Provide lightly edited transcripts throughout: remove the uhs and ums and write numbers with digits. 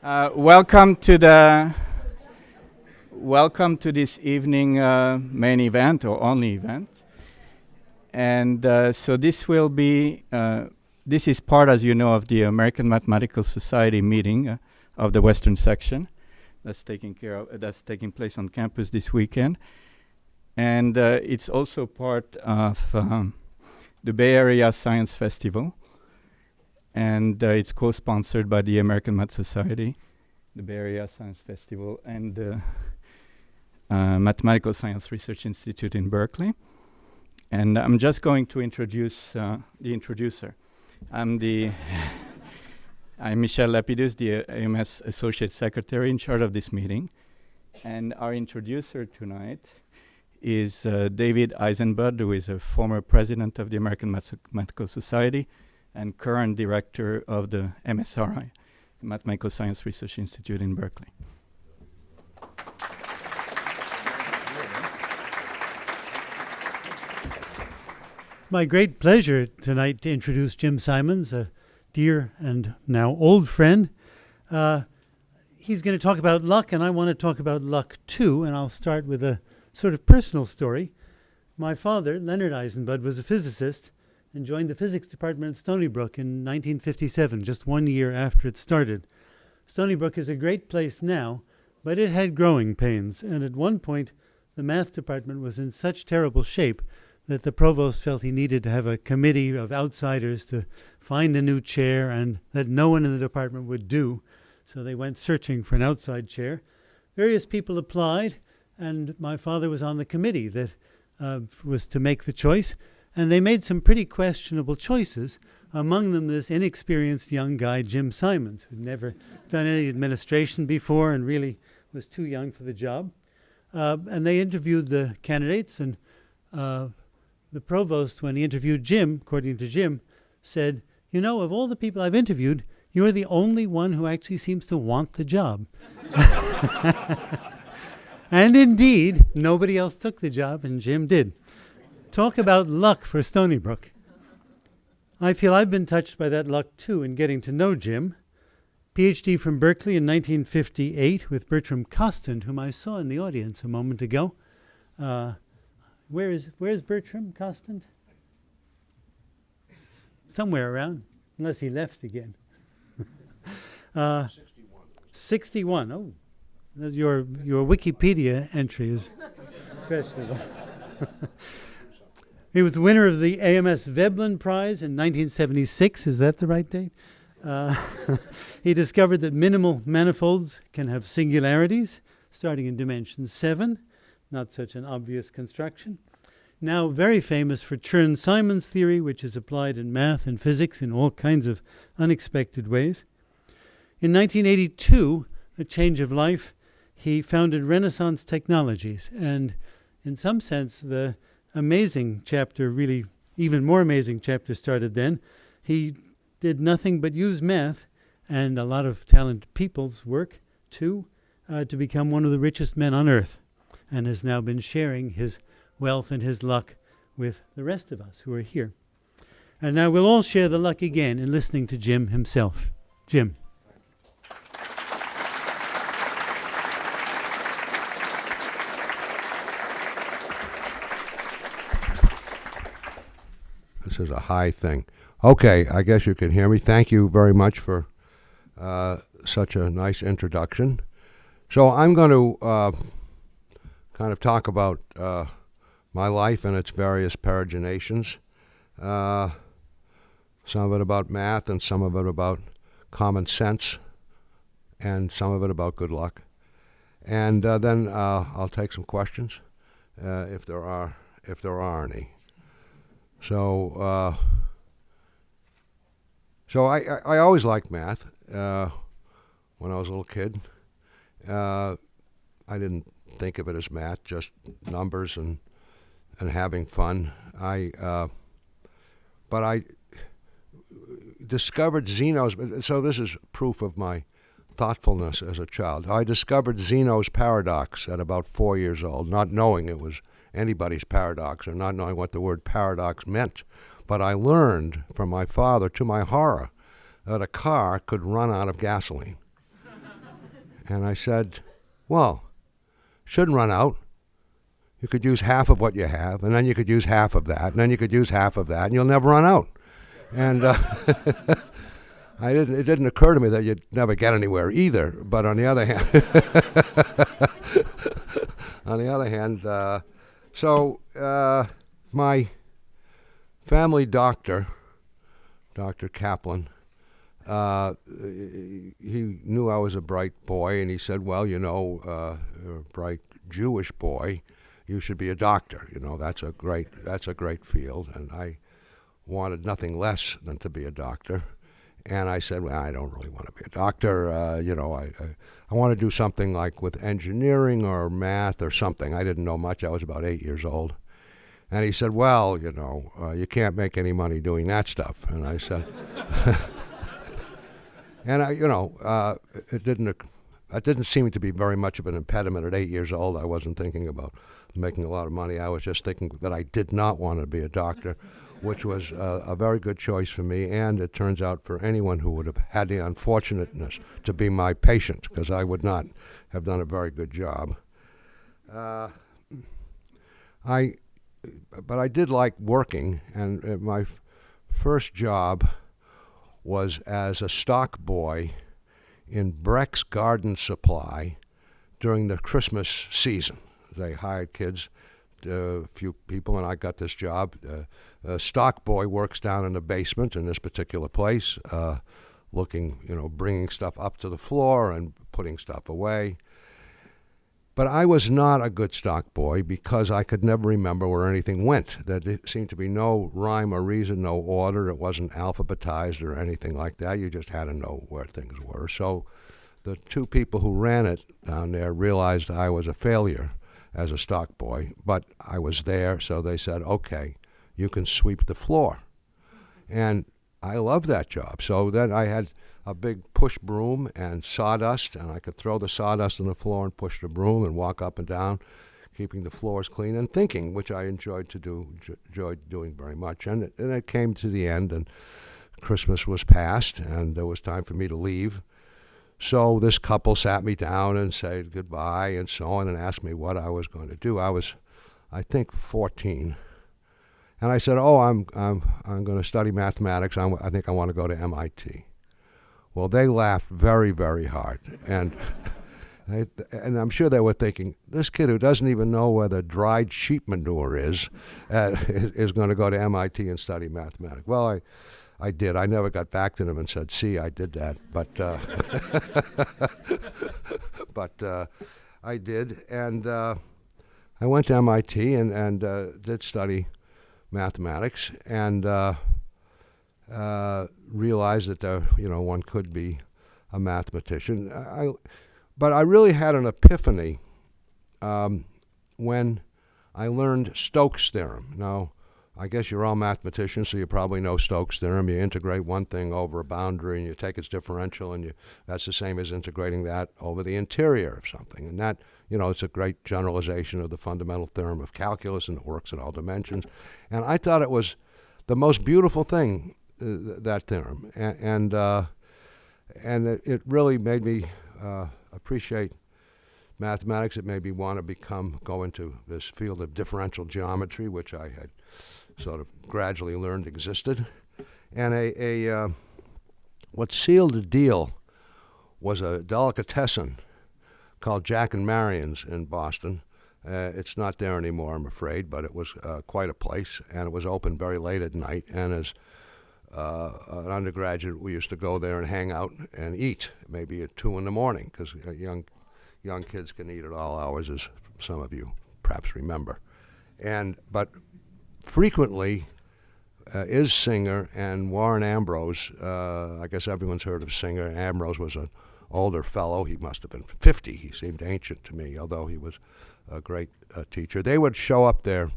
Welcome to this evening main event or only event, and so this will be this is part, as you know, of the American Mathematical Society meeting of the Western section that's taking place on campus this weekend, and it's also part of the Bay Area Science Festival. And it's co-sponsored by the American Math Society, the Bay Area Science Festival, and the Mathematical Science Research Institute in Berkeley. And I'm just going to introduce the introducer. I'm Michel Lapidus, the AMS Associate Secretary in charge of this meeting. And our introducer tonight is David Eisenbud, who is a former president of the American Mathematical Society and current director of the MSRI, Mathematical Science Research Institute in Berkeley. It's my great pleasure tonight to introduce Jim Simons, a dear and now old friend. He's going to talk about luck, and I want to talk about luck too, and I'll start with a sort of personal story. My father, Leonard Eisenbud, was a physicist and joined the physics department at Stony Brook in 1957, just 1 year after it started. Stony Brook is a great place now, but it had growing pains, and at one point the math department was in such terrible shape that the provost felt he needed to have a committee of outsiders to find a new chair, and that no one in the department would do, so they went searching for an outside chair. Various people applied, and my father was on the committee that was to make the choice. And they made some pretty questionable choices, among them this inexperienced young guy, Jim Simons, who'd never done any administration before and really was too young for the job. And they interviewed the candidates, and the provost, when he interviewed Jim, according to Jim, said, "You know, of all the people I've interviewed, you're the only one who actually seems to want the job." And indeed, nobody else took the job, and Jim did. Talk about luck for Stony Brook. I feel I've been touched by that luck too in getting to know Jim. PhD from Berkeley in 1958 with Bertram Costant, whom I saw in the audience a moment ago. Where's Bertram Costant? Somewhere around, unless he left again. 61. Oh, your Wikipedia entry is questionable. He was the winner of the AMS Veblen Prize in 1976. Is that the right date? He discovered that minimal manifolds can have singularities starting in dimension 7. Not such an obvious construction. Now very famous for Chern-Simons theory, which is applied in math and physics in all kinds of unexpected ways. In 1982, a change of life, he founded Renaissance Technologies, and in some sense the amazing chapter, really even more amazing chapter, started then. He did nothing but use math and a lot of talented people's work to become one of the richest men on earth, and has now been sharing his wealth and his luck with the rest of us who are here. And now we'll all share the luck again in listening to Jim himself. Jim. This is a high thing. Okay, I guess you can hear me. Thank you very much for such a nice introduction. So I'm going to kind of talk about my life and its various peregrinations. Some of it about math and some of it about common sense and some of it about good luck. And then I'll take some questions if there are any. So I always liked math when I was a little kid. I didn't think of it as math, just numbers and having fun. But I discovered Zeno's. So this is proof of my thoughtfulness as a child. I discovered Zeno's paradox at about 4 years old, not knowing it was anybody's paradox or not knowing what the word paradox meant. But I learned from my father, to my horror, that a car could run out of gasoline. And I said, well, shouldn't run out. You could use half of what you have, and then you could use half of that, and then you could use half of that, and you'll never run out. And it didn't occur to me that you'd never get anywhere either. But on the other hand, my family doctor, Dr. Kaplan, he knew I was a bright boy, and he said, well, you're a bright Jewish boy, you should be a doctor. That's a great field. And I wanted nothing less than to be a doctor. And I said, well, I don't really want to be a doctor. I want to do something like with engineering or math or something. I didn't know much. I was about 8 years old. And he said, well, you can't make any money doing that stuff. And I said, and that didn't seem to be very much of an impediment at 8 years old. I wasn't thinking about making a lot of money. I was just thinking that I did not want to be a doctor, which was a very good choice for me, and it turns out for anyone who would have had the unfortunateness to be my patient, because I would not have done a very good job. But I did like working, and my first job was as a stock boy in Breck's Garden Supply during the Christmas season. They hired kids, a few people, and I got this job. A stock boy works down in the basement in this particular place, bringing stuff up to the floor and putting stuff away. But I was not a good stock boy because I could never remember where anything went. There seemed to be no rhyme or reason, no order. It wasn't alphabetized or anything like that. You just had to know where things were. So the two people who ran it down there realized I was a failure as a stock boy, but I was there, so they said, okay, you can sweep the floor. And I loved that job. So then I had a big push broom and sawdust, and I could throw the sawdust on the floor and push the broom and walk up and down, keeping the floors clean and thinking, which I enjoyed doing very much. And it came to the end, and Christmas was past, and there was time for me to leave. So this couple sat me down and said goodbye and so on, and asked me what I was going to do. I was, I think, 14. And I said, I'm going to study mathematics. I think I want to go to MIT. Well, they laughed very, very hard. And I'm sure they were thinking, this kid who doesn't even know where the dried sheep manure is going to go to MIT and study mathematics. Well, I did. I never got back to them and said, see, I did that. But I did. And I went to MIT and did study mathematics and realized that one could be a mathematician. But I really had an epiphany when I learned Stokes Theorem. Now, I guess you're all mathematicians, so you probably know Stokes Theorem. You integrate one thing over a boundary, and you take its differential, and that's the same as integrating that over the interior of something. And that, it's a great generalization of the fundamental theorem of calculus, and it works in all dimensions. And I thought it was the most beautiful thing, that theorem. And it really made me appreciate mathematics. It made me want to go into this field of differential geometry, which I had sort of gradually learned existed. And what sealed the deal was a delicatessen called Jack and Marion's in Boston. It's not there anymore, I'm afraid, but it was quite a place, and it was open very late at night. And as an undergraduate, we used to go there and hang out and eat, maybe at 2 a.m, because young kids can eat at all hours, as some of you perhaps remember. But frequently, is Singer and Warren Ambrose. I guess everyone's heard of Singer. Ambrose was an older fellow. He must have been 50. He seemed ancient to me, although he was a great teacher. They would show up there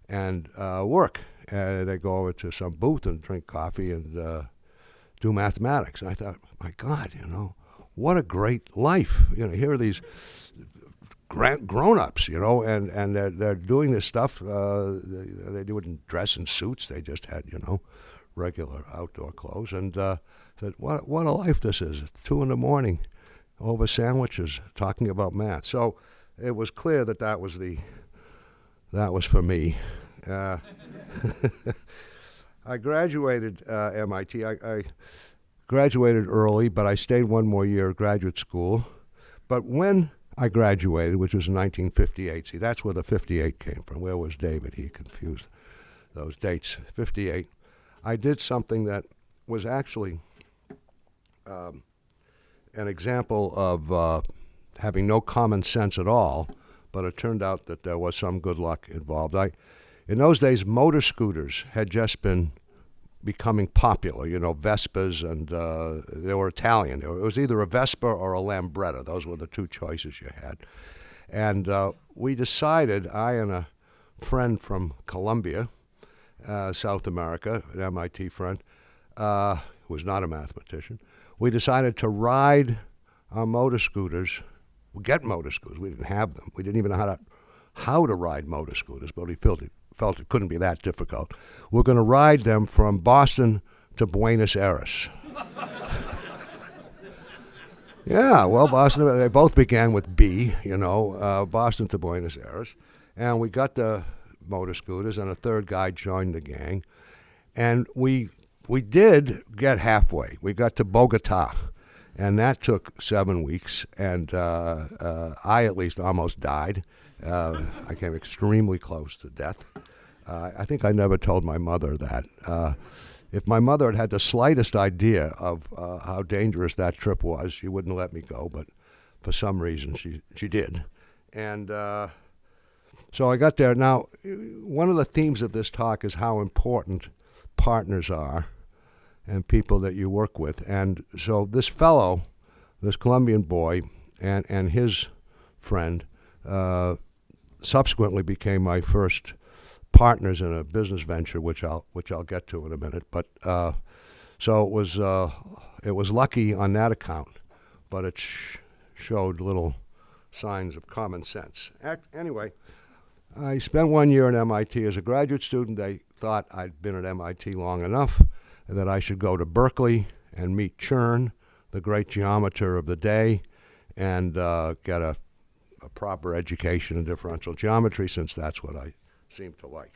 and work. They'd go over to some booth and drink coffee and do mathematics. And I thought, my God, what a great life. Here are these grown-ups, and they're doing this stuff. They didn't dress in suits. They just had, regular outdoor clothes. And said, what a life this is. It's 2 a.m. over sandwiches talking about math. So it was clear that that was for me. I graduated MIT. I graduated early, but I stayed one more year at graduate school. But when I graduated, which was in 1958, see, that's where the 58 came from. Where was David? He confused those dates. 58. I did something that was actually an example of having no common sense at all, but it turned out that there was some good luck involved. In those days, motor scooters had just been becoming popular, Vespas, and they were Italian. It was either a Vespa or a Lambretta. Those were the two choices you had. And we decided, I and a friend from Colombia, South America, an MIT friend, who was not a mathematician, we decided to ride our motor scooters, get motor scooters. We didn't have them. We didn't even know how to ride motor scooters, but we felt it couldn't be that difficult. We're going to ride them from Boston to Buenos Aires. Yeah, well, Boston, they both began with B, Boston to Buenos Aires. And we got the motor scooters, and a third guy joined the gang. And we did get halfway. We got to Bogota, and that took 7 weeks, and I at least almost died. I came extremely close to death. I think I never told my mother that. If my mother had had the slightest idea of how dangerous that trip was, she wouldn't let me go, but for some reason she did. And so I got there. Now, one of the themes of this talk is how important partners are and people that you work with. And so this fellow, this Colombian boy, and his friend subsequently became my first partners in a business venture, which I'll get to in a minute. But so it was lucky on that account, but it showed little signs of common sense. Anyway, I spent 1 year at MIT as a graduate student. They thought I'd been at MIT long enough that I should go to Berkeley and meet Chern, the great geometer of the day, and get a proper education in differential geometry, since that's what I seem to like.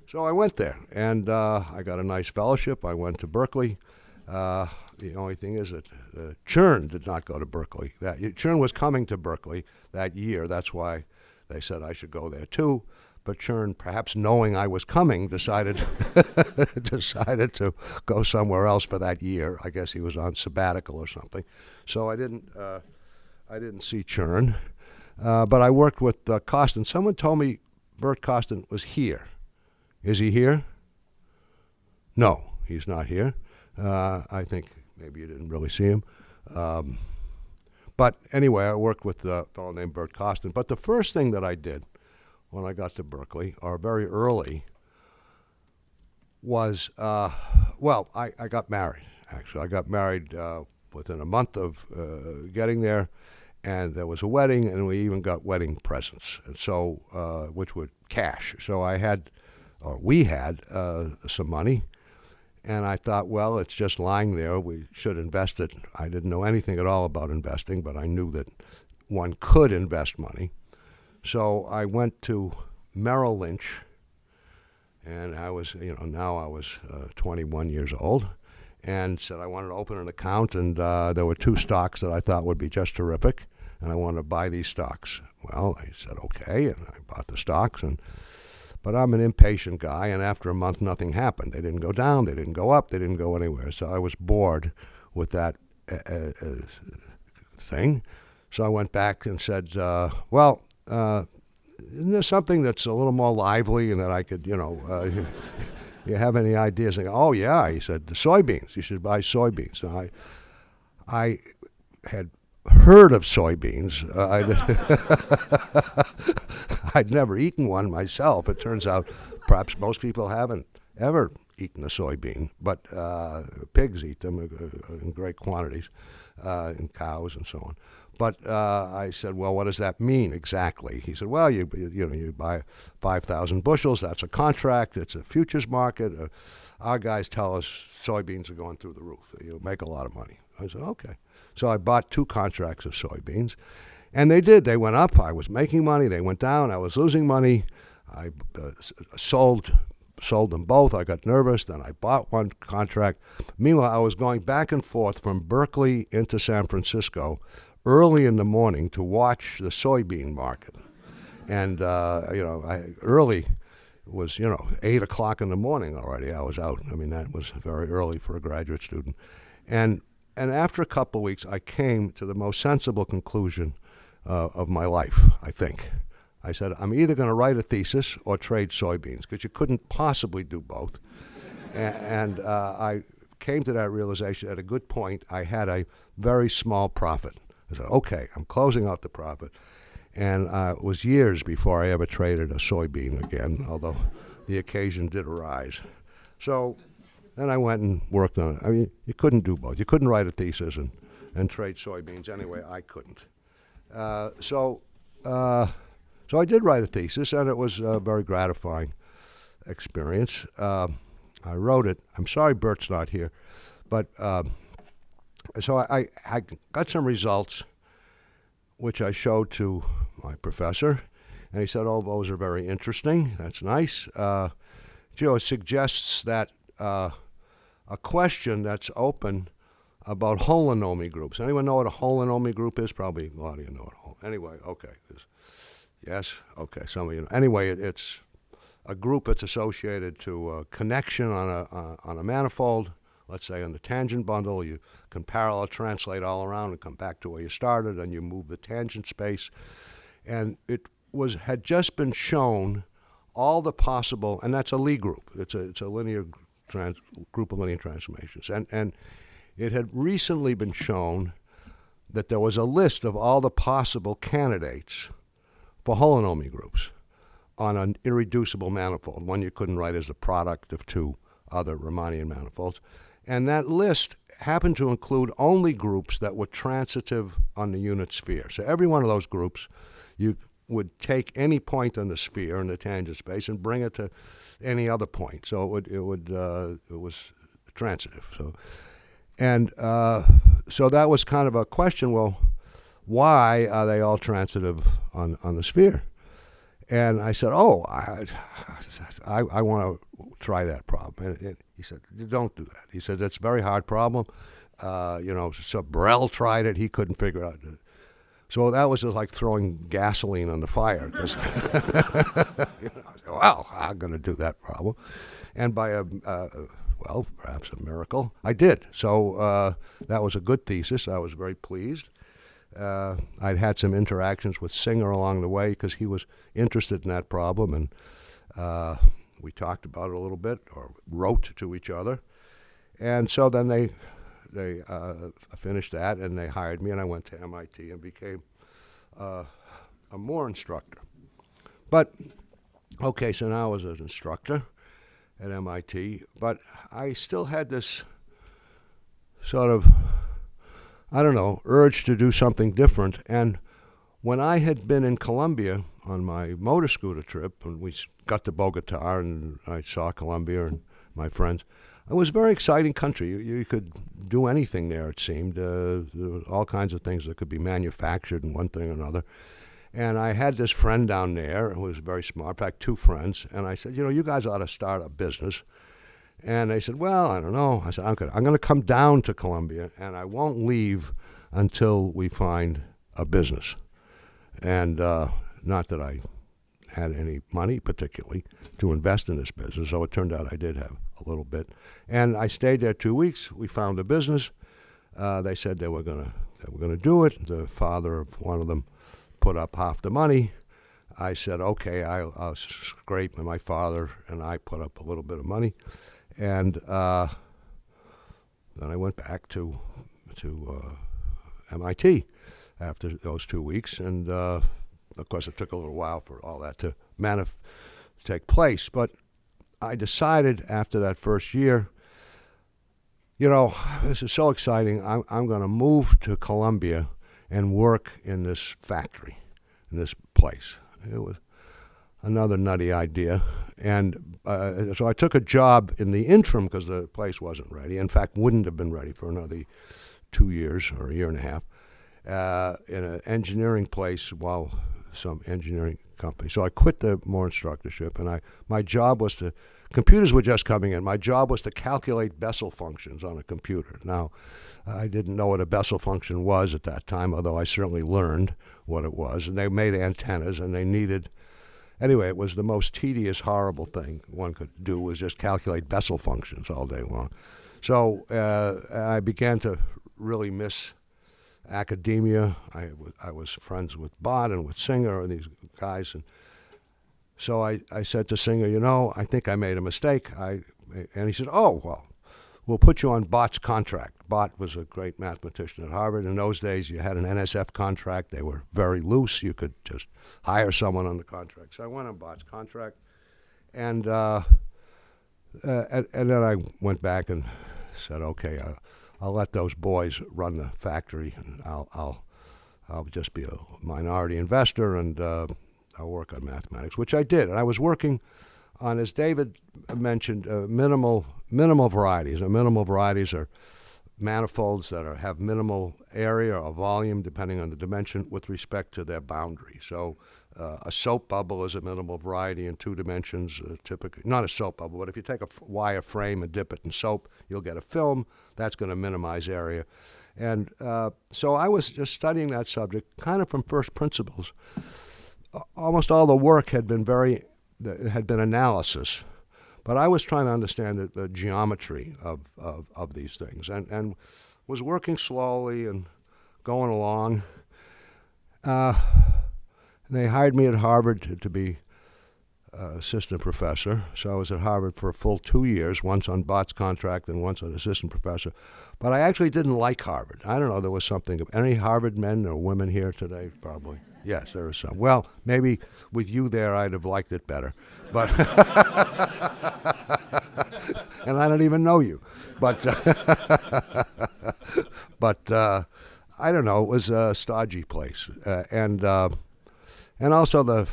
So I went there, and I got a nice fellowship. I went to Berkeley. The only thing is that Chern did not go to Berkeley. Chern was coming to Berkeley that year. That's why they said I should go there too. But Chern, perhaps knowing I was coming, decided to go somewhere else for that year. I guess he was on sabbatical or something. So I didn't see Chern. But I worked with Costin. Someone told me Bert Costin was here. Is he here? No, he's not here. I think maybe you didn't really see him. But anyway, I worked with a fellow named Bert Costin. But the first thing that I did when I got to Berkeley, or very early, was, I got married, actually. I got married within a month of getting there, and there was a wedding, and we even got wedding presents, and so which were cash. So we had some money, and I thought, well, it's just lying there. We should invest it. I didn't know anything at all about investing, but I knew that one could invest money. So I went to Merrill Lynch, and I was, now I was 21 years old, and said I wanted to open an account, and there were 2 stocks that I thought would be just terrific, and I wanted to buy these stocks. Well, I said, okay, and I bought the stocks, but I'm an impatient guy, and after a month, nothing happened. They didn't go down, they didn't go up, they didn't go anywhere, so I was bored with that thing. So I went back and said, isn't there something that's a little more lively and that I could, you have any ideas? And oh, yeah, he said, the soybeans. You should buy soybeans. And I had heard of soybeans. I'd never eaten one myself. It turns out perhaps most people haven't ever eaten a soybean, but pigs eat them in great quantities, and cows and so on. But I said, well, what does that mean exactly? He said, well, you buy 5,000 bushels. That's a contract. It's a futures market. Our guys tell us soybeans are going through the roof. You make a lot of money. I said, okay. So I bought 2 contracts of soybeans, and they did. They went up. I was making money. They went down. I was losing money. I sold them both. I got nervous. Then I bought 1 contract. Meanwhile, I was going back and forth from Berkeley into San Francisco early in the morning to watch the soybean market. And, early was, 8 o'clock in the morning already. I was out. I mean, that was very early for a graduate student. And after a couple of weeks, I came to the most sensible conclusion of my life, I think. I said, I'm either going to write a thesis or trade soybeans, because you couldn't possibly do both. And I came to that realization at a good point. I had a very small profit. I said, okay, I'm closing out the profit. And it was years before I ever traded a soybean again, although the occasion did arise. So then I went and worked on it. I mean, you couldn't do both. You couldn't write a thesis and trade soybeans. Anyway, I couldn't. So I did write a thesis, and it was a very gratifying experience. I wrote it. I'm sorry Bert's not here. But so I got some results, which I showed to my professor, and he said, oh, those are very interesting. That's nice. It suggests that a question that's open about holonomy groups. Anyone know what a holonomy group is? Probably a lot of you know it. Anyway, okay. Yes? Okay, some of you know. Anyway, it's a group that's associated to a connection on a manifold. Let's say on the tangent bundle, you can parallel translate all around and come back to where you started, and you move the tangent space. And it had just been shown all the possible, and that's a Lie group. It's a linear group of linear transformations. And it had recently been shown that there was a list of all the possible candidates for holonomy groups on an irreducible manifold, one you couldn't write as a product of 2 other Riemannian manifolds. And that list happened to include only groups that were transitive on the unit sphere. So every one of those groups, you would take any point on the sphere in the tangent space and bring it to any other point. So it was transitive. So that was kind of a question. Well, why are they all transitive on the sphere? And I said, I want to try that problem. And he said, don't do that. He said, that's a very hard problem. So Borel tried it. He couldn't figure it out. So that was just like throwing gasoline on the fire. I said, well, I'm going to do that problem. And by perhaps a miracle, I did. So that was a good thesis. I was very pleased. I'd had some interactions with Singer along the way because he was interested in that problem, and we talked about it a little bit, or wrote to each other. And so then they finished that, and they hired me, and I went to MIT and became a Moore instructor. But, okay, so now I was an instructor at MIT, but I still had this sort of, urge to do something different. And when I had been in Colombia on my motor scooter trip, and we got to Bogota, and I saw Colombia and my friends, it was a very exciting country. You could do anything there, it seemed. There were all kinds of things that could be manufactured and one thing or another. And I had this friend down there who was very smart, in fact, 2 friends, and I said, you guys ought to start a business. And they said, well, I don't know. I said, I'm going to come down to Colombia, and I won't leave until we find a business. And not that I had any money particularly to invest in this business, so it turned out I did have a little bit. And I stayed there 2 weeks. We found a business. They said they were going to do it. The father of one of them put up half the money. I said, okay, I'll scrape, and my father and I put up a little bit of money. And then I went back to MIT after those 2 weeks, and of course it took a little while for all that to take place. But I decided after that first year, this is so exciting. I'm going to move to Colombia and work in this factory, in this place. It was another nutty idea. And so I took a job in the interim because the place wasn't ready. In fact, wouldn't have been ready for another 2 years or a year and a half in an engineering place while some engineering company. So I quit the Moore instructorship, and my job was to, computers were just coming in. My job was to calculate Bessel functions on a computer. Now, I didn't know what a Bessel function was at that time, although I certainly learned what it was. And they made antennas, and they needed, anyway, it was the most tedious, horrible thing one could do, was just calculate Bessel functions all day long. So I began to really miss academia. I was friends with Bott and with Singer and these guys, and so I said to Singer, I think I made a mistake. And he said, oh, well, we'll put you on Bott's contract. Bott was a great mathematician at Harvard. In those days, you had an NSF contract. They were very loose. You could just hire someone on the contract. So I went on Bott's contract, and then I went back and said, okay, I'll let those boys run the factory, and I'll just be a minority investor, and I'll work on mathematics, which I did. And I was working on, as David mentioned, minimal varieties. And minimal varieties are manifolds that have minimal area or volume, depending on the dimension, with respect to their boundary. So a soap bubble is a minimal variety in 2 dimensions, typically. Not a soap bubble, but if you take a wire frame and dip it in soap, you'll get a film. That's going to minimize area. And so I was just studying that subject kind of from first principles. Almost all the work had been analysis, but I was trying to understand the geometry of these things, and was working slowly and going along. And they hired me at Harvard to be assistant professor. So I was at Harvard for a full 2 years, once on Bott's contract and once as assistant professor. But I actually didn't like Harvard. I don't know, there was something. Any Harvard men or women here today? Probably. Yes, there are some. Well, maybe with you there, I'd have liked it better. But and I don't even know you. But I don't know. It was a stodgy place, and also they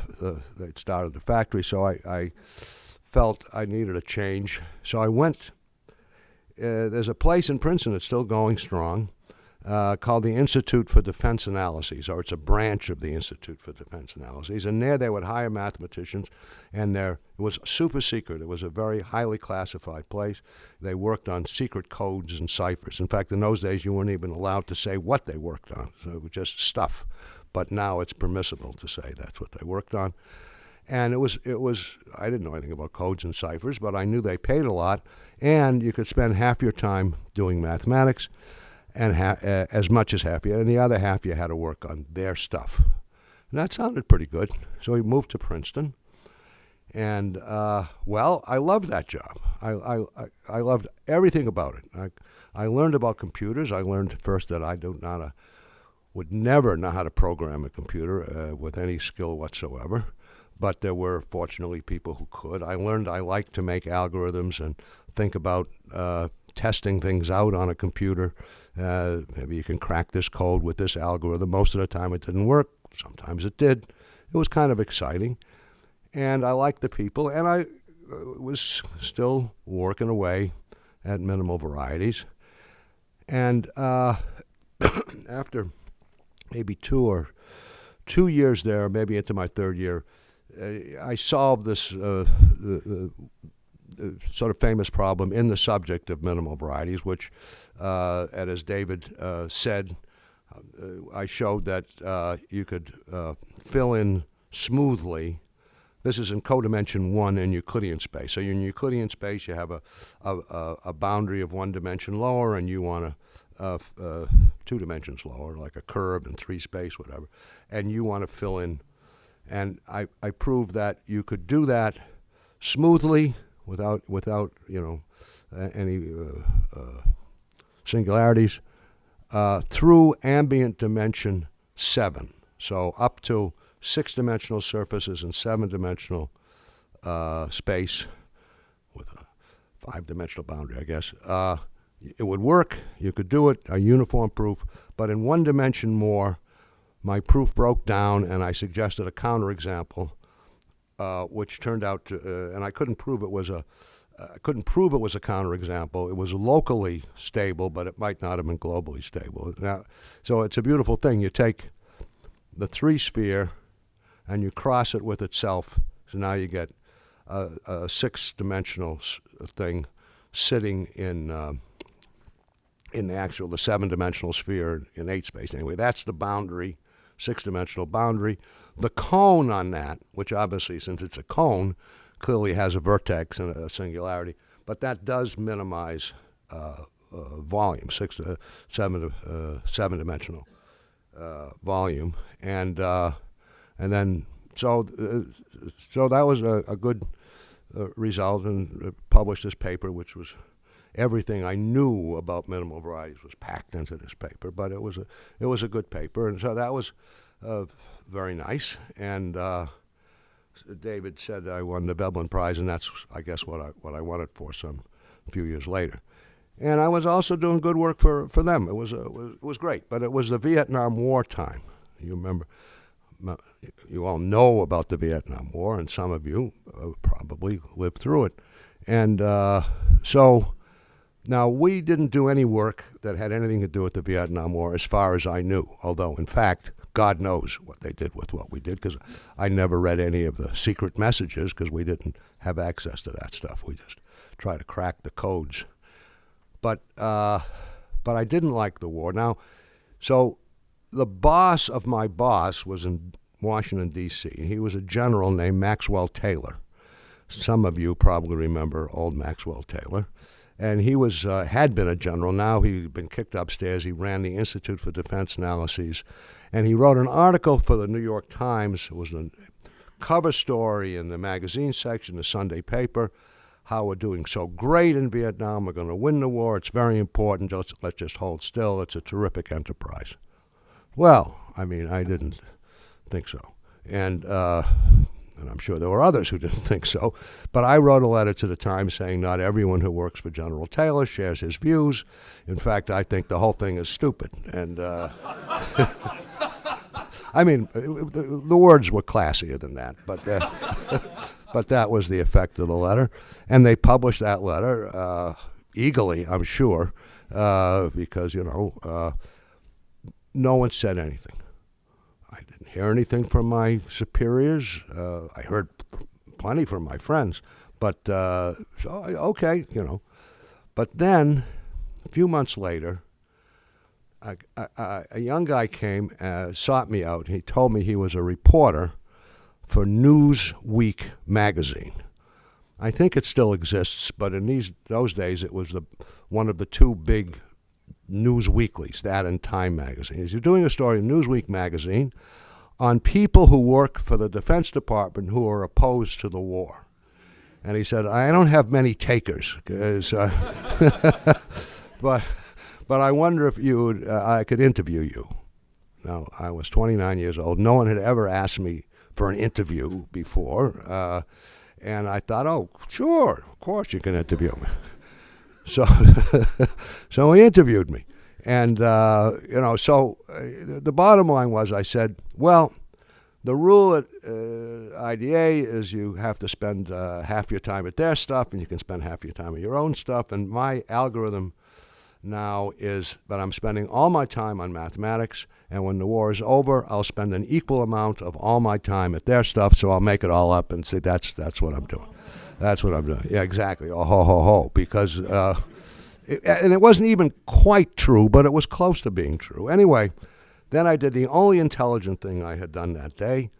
started the factory, so I felt I needed a change. So I went. There's a place in Princeton that's still going strong, called the Institute for Defense Analyses, or it's a branch of the Institute for Defense Analyses. And there they would hire mathematicians, and it was super secret. It was a very highly classified place. They worked on secret codes and ciphers. In fact, in those days, you weren't even allowed to say what they worked on. So it was just stuff. But now it's permissible to say that's what they worked on. And it was. I didn't know anything about codes and ciphers, but I knew they paid a lot, and you could spend half your time doing mathematics, and as much as half, and the other half you had to work on their stuff. And that sounded pretty good. So we moved to Princeton, and well, I loved that job. I loved everything about it. I learned about computers. I learned first that I would never know how to program a computer with any skill whatsoever. But there were, fortunately, people who could. I learned I liked to make algorithms and think about testing things out on a computer. Maybe you can crack this code with this algorithm. Most of the time it didn't work. Sometimes it did. It was kind of exciting. And I liked the people. And I was still working away at minimal varieties. And after maybe 2 years there, maybe into my 3rd year, I solved this sort of famous problem in the subject of minimal varieties, which, and as David said, I showed that you could fill in smoothly. This is in codimension 1 in Euclidean space. So in Euclidean space, you have a boundary of 1 dimension lower, and you want 2 dimensions lower, like a curve in 3 space, whatever, and you want to fill in. And I proved that you could do that smoothly without any singularities through ambient dimension 7. So up to 6-dimensional surfaces and 7-dimensional space with a 5-dimensional boundary, I guess. It would work. You could do it, a uniform proof. But in 1 dimension more, my proof broke down, and I suggested a counterexample, which turned out to, and I couldn't prove it was I couldn't prove it was a counterexample. It was locally stable, but it might not have been globally stable. Now, so it's a beautiful thing. You take the three-sphere and you cross it with itself, so now you get a six-dimensional thing sitting in the seven-dimensional sphere in 8 space. Anyway, that's the boundary, six-dimensional boundary. The cone on that, which obviously, since it's a cone, clearly has a vertex and a singularity, but that does minimize volume, seven-dimensional volume, and then so that was a good result, and published this paper, which was everything I knew about minimal varieties was packed into this paper. But it was a good paper, and so that was very nice. And David said I won the Dublin Prize, and that's, I guess, what I won it for some few years later. And I was also doing good work for them. It was great, but it was the Vietnam War time. You remember, you all know about the Vietnam War, and some of you probably lived through it. And so now we didn't do any work that had anything to do with the Vietnam War as far as I knew, although, in fact, God knows what they did with what we did, because I never read any of the secret messages because we didn't have access to that stuff. We just tried to crack the codes. But I didn't like the war. Now, so the boss of my boss was in Washington, D.C. He was a general named Maxwell Taylor. Some of you probably remember old Maxwell Taylor. And he had been a general. Now he'd been kicked upstairs. He ran the Institute for Defense Analyses. And he wrote an article for the New York Times. It was a cover story in the magazine section, the Sunday paper, how we're doing so great in Vietnam. We're going to win the war. It's very important. Let's just hold still. It's a terrific enterprise. Well, I mean, I didn't think so. And I'm sure there were others who didn't think so. But I wrote a letter to the Times saying not everyone who works for General Taylor shares his views. In fact, I think the whole thing is stupid. And I mean, the words were classier than that, but but that was the effect of the letter. And they published that letter eagerly, I'm sure, because, no one said anything. I didn't hear anything from my superiors. I heard plenty from my friends, but okay. But then, a few months later, a young guy came, sought me out. He told me he was a reporter for Newsweek magazine. I think it still exists, but in those days it was one of the two big news weeklies, that and Time magazine. He's doing a story in Newsweek magazine on people who work for the Defense Department who are opposed to the war. And he said, I don't have many takers, 'cause, but I wonder if I could interview you. Now, I was 29 years old. No one had ever asked me for an interview before. And I thought, oh, sure, of course you can interview me. So he interviewed me. And, so the bottom line was, I said, well, the rule at IDA is you have to spend half your time at their stuff, and you can spend half your time at your own stuff. And my algorithm now is that I'm spending all my time on mathematics, and when the war is over, I'll spend an equal amount of all my time at their stuff, so I'll make it all up and say that's what I'm doing. That's what I'm doing. Yeah, exactly. Oh, ho, ho, ho. Because, and it wasn't even quite true, but it was close to being true. Anyway, then I did the only intelligent thing I had done that day.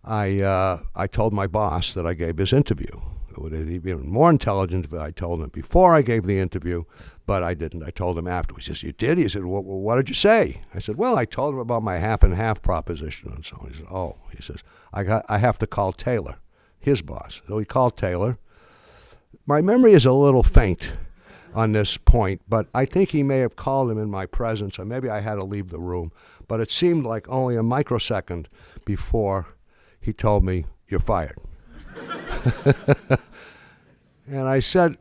I told my boss that I gave this interview. It would have been even more intelligent if I told him before I gave the interview, but I didn't. I told him afterwards. He says, you did? He said, well, what did you say? I said, well, I told him about my half and half proposition and so on. He said, oh, he says, I have to call Taylor, his boss. So he called Taylor. My memory is a little faint on this point, but I think he may have called him in my presence, or maybe I had to leave the room. But it seemed like only a microsecond before he told me, you're fired. And I said,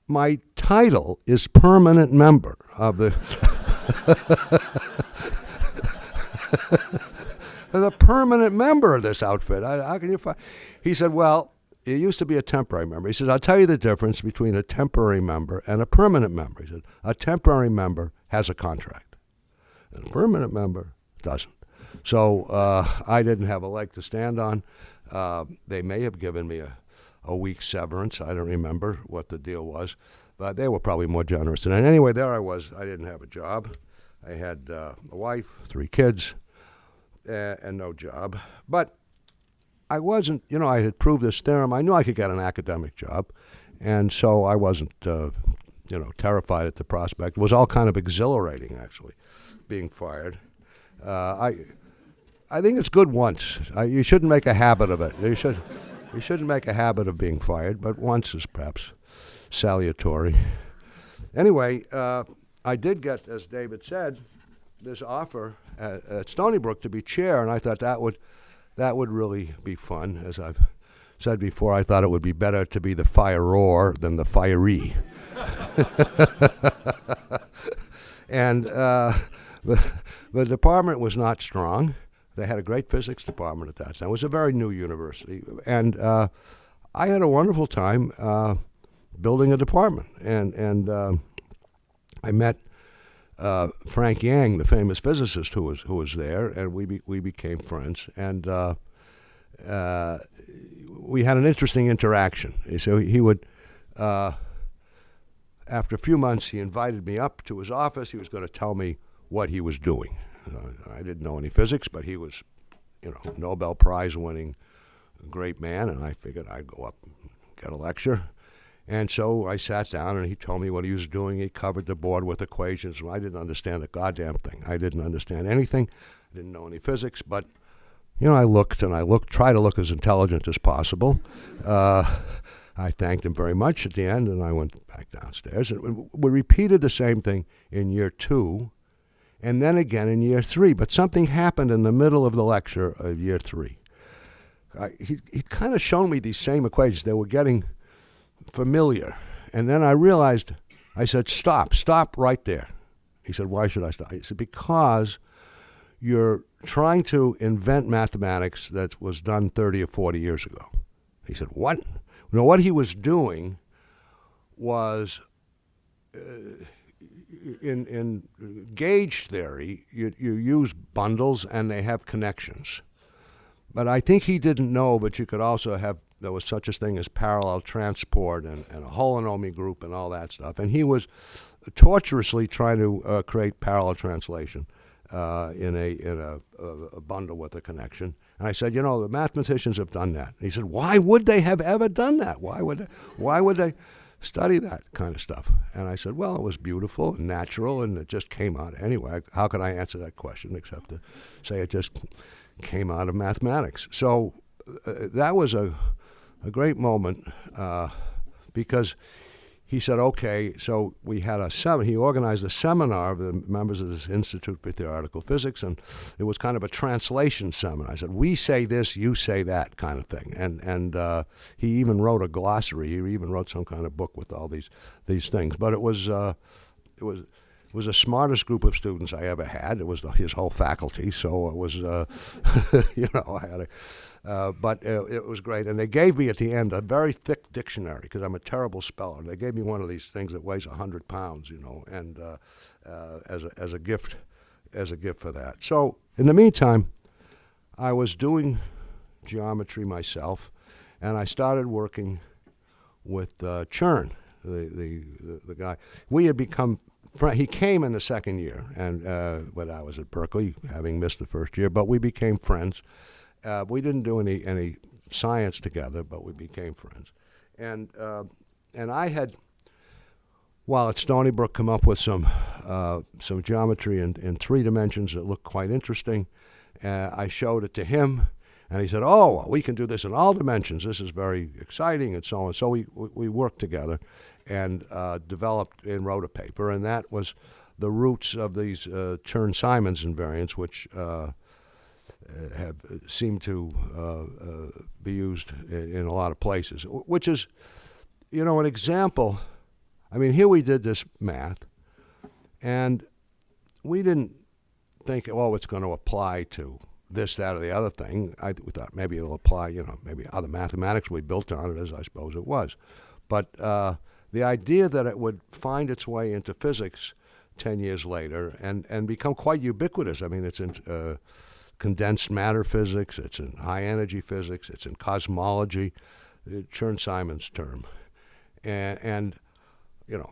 my title is permanent member of the the permanent member of this outfit. How can you find? He said, well, it used to be a temporary member. He says, I'll tell you the difference between a temporary member and a permanent member. He said, a temporary member has a contract, and a permanent member doesn't. So I didn't have a leg to stand on. They may have given me a week's severance. I don't remember what the deal was, but they were probably more generous than that. Anyway, there I was. I didn't have a job. I had a wife, 3 kids, and no job. But I wasn't, I had proved this theorem. I knew I could get an academic job, and so I wasn't, terrified at the prospect. It was all kind of exhilarating, actually, being fired. I think it's good once. You shouldn't make a habit of it. You shouldn't make a habit of being fired, but once is perhaps salutary. Anyway, I did get, as David said, this offer at Stony Brook to be chair, and I thought that would really be fun. As I've said before, I thought it would be better to be the firer than the firee. And the department was not strong. They had a great physics department at that time. It was a very new university. And I had a wonderful time building a department. And I met Frank Yang, the famous physicist who was there, and we became friends. And we had an interesting interaction. So he would, after a few months, he invited me up to his office. He was going to tell me what he was doing. I didn't know any physics, but he was, Nobel Prize winning great man, and I figured I'd go up and get a lecture. And so I sat down, and he told me what he was doing. He covered the board with equations. I didn't understand a goddamn thing. I didn't understand anything. I didn't know any physics, but, I looked, tried to look as intelligent as possible. I thanked him very much at the end, and I went back downstairs. And we repeated the same thing in year 2, and then again in year 3. But something happened in the middle of the lecture of year 3. He'd kind of shown me these same equations. They were getting familiar. And then I realized, I said, stop right there. He said, why should I stop? He said, because you're trying to invent mathematics that was done 30 or 40 years ago. He said, what? What he was doing was, in gauge theory, you use bundles and they have connections. But I think he didn't know, but you could also have, there was such a thing as parallel transport and a holonomy group and all that stuff. And he was tortuously trying to create parallel translation in a bundle with a connection. And I said, the mathematicians have done that. And he said, why would they have ever done that? Why would they study that kind of stuff? And I said, well, it was beautiful and natural, and it just came out anyway. How could I answer that question except to say it just came out of mathematics? So that was a great moment because he said, okay, so we had he organized a seminar of the members of this Institute for Theoretical Physics, and it was kind of a translation seminar. I said, we say this, you say that kind of thing. And he even wrote a glossary. He even wrote some kind of book with all these things. But it was the smartest group of students I ever had. It was his whole faculty, so it was, I had but it was great. And they gave me at the end a very thick dictionary because I'm a terrible speller. They gave me one of these things that weighs 100 pounds, and as a gift for that. So in the meantime, I was doing geometry myself, and I started working with Chern, the guy. We had become he came in the second year, and when I was at Berkeley, having missed the first year, but we became friends. We didn't do any science together, but we became friends. And I had, while at Stony Brook, come up with some geometry in 3 dimensions that looked quite interesting. I showed it to him, and he said, "Oh, well, we can do this in all dimensions. This is very exciting," and so on. So we worked together and developed and wrote a paper, and that was the roots of these Chern-Simons invariants, which have seemed to be used in a lot of places, which is, an example. I mean, here we did this math, and we didn't think, it's going to apply to this, that, or the other thing. We thought maybe it'll apply, maybe other mathematics we built on it, as I suppose it was. But the idea that it would find its way into physics 10 years later and become quite ubiquitous. I mean, it's in condensed matter physics, it's in high energy physics, it's in cosmology, Chern-Simons term. And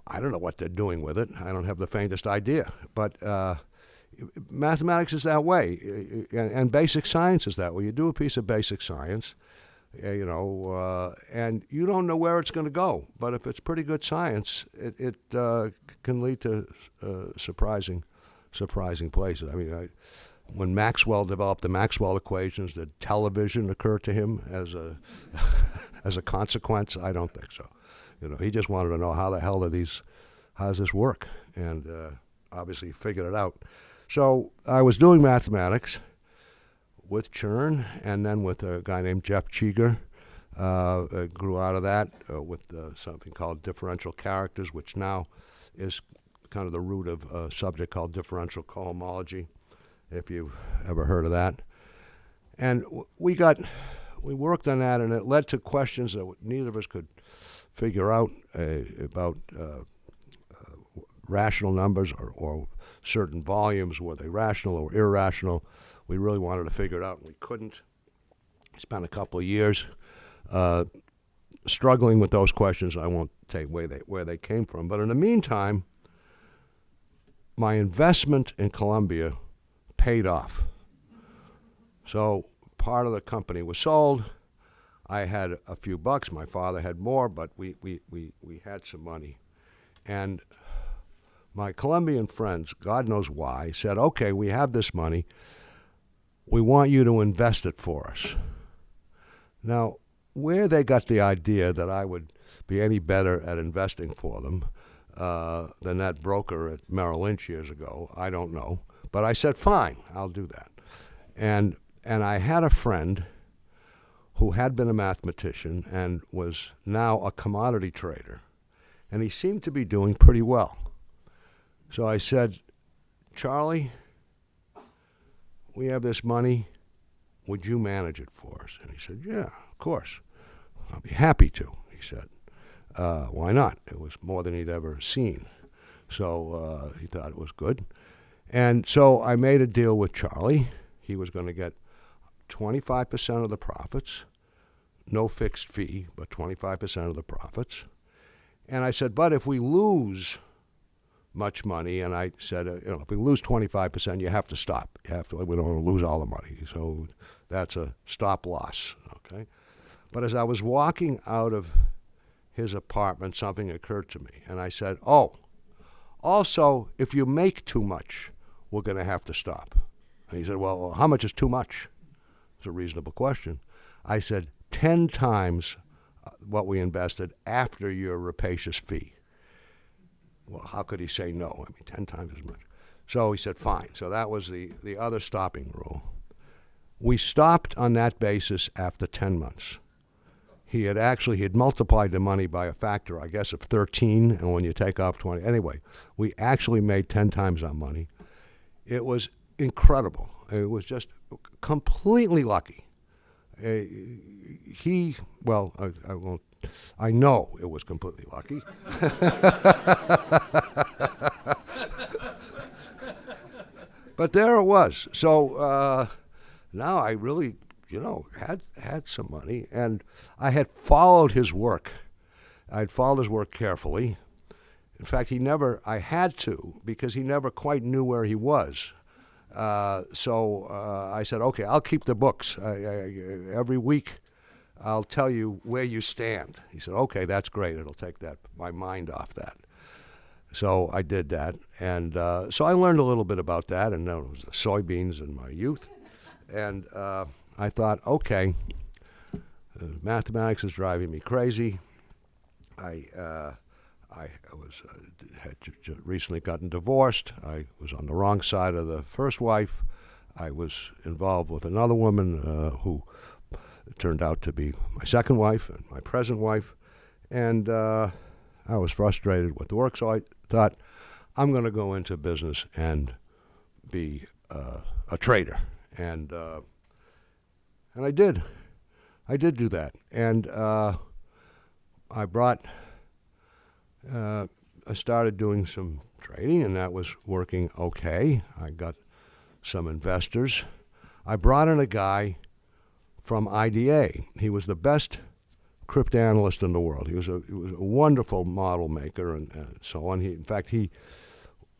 I don't know what they're doing with it. I don't have the faintest idea. But mathematics is that way, and basic science is that way. You do a piece of basic science, and you don't know where it's going to go. But if it's pretty good science, it can lead to surprising places. I mean, when Maxwell developed the Maxwell equations, did television occur to him as a as a consequence? I don't think so. He just wanted to know how the hell how does this work, and obviously he figured it out. So I was doing mathematics with Chern, and then with a guy named Jeff Cheeger. Grew out of that with something called differential characters, which now is kind of the root of a subject called differential cohomology, if you've ever heard of that. And we worked on that, and it led to questions that neither of us could figure out about rational numbers or certain volumes. Were they rational or irrational? We really wanted to figure it out, and we couldn't. Spent a couple of years struggling with those questions. I won't tell you where they came from. But in the meantime, my investment in Columbia paid off. So part of the company was sold. I had a few bucks. My father had more, but we had some money. And my Colombian friends, God knows why, said, okay, we have this money. We want you to invest it for us. Now, where they got the idea that I would be any better at investing for them than that broker at Merrill Lynch years ago, I don't know. But I said, fine, I'll do that. And I had a friend who had been a mathematician and was now a commodity trader. And he seemed to be doing pretty well. So I said, Charlie, we have this money. Would you manage it for us? And he said, yeah, of course. I'll be happy to, he said. Why not? It was more than he'd ever seen. So he thought it was good. And so I made a deal with Charlie. He was going to get 25% of the profits, no fixed fee, but 25% of the profits. And I said, but if we lose much money, and I said, if we lose 25%, you have to stop. We don't want to lose all the money. So that's a stop loss, okay? But as I was walking out of his apartment, something occurred to me. And I said, also, if you make too much, we're going to have to stop. And he said, well, how much is too much? It's a reasonable question. I said, 10 times what we invested after your rapacious fee. Well, how could he say no? I mean, 10 times as much. So he said, fine. So that was the other stopping rule. We stopped on that basis after 10 months. He had multiplied the money by a factor, I guess, of 13, and when you take off 20. Anyway, we actually made 10 times our money. It was incredible. It was just completely lucky. I won't. I know it was completely lucky. But there it was. So now I really, had some money, and I had followed his work. I'd followed his work carefully. In fact, I had to, because he never quite knew where he was. So I said, okay, I'll keep the books. Every week I'll tell you where you stand. He said, okay, that's great. It'll take my mind off that. So I did that. And so I learned a little bit about that, and it was the soybeans in my youth. And I thought, okay, mathematics is driving me crazy. I had recently gotten divorced. I was on the wrong side of the first wife. I was involved with another woman who turned out to be my second wife and my present wife. And I was frustrated with the work, so I thought, I'm going to go into business and be a trader. And I did. I did do that. And I started doing some trading, and that was working okay. I got some investors. I brought in a guy from IDA. He was the best cryptanalyst in the world. He was a wonderful model maker and so on.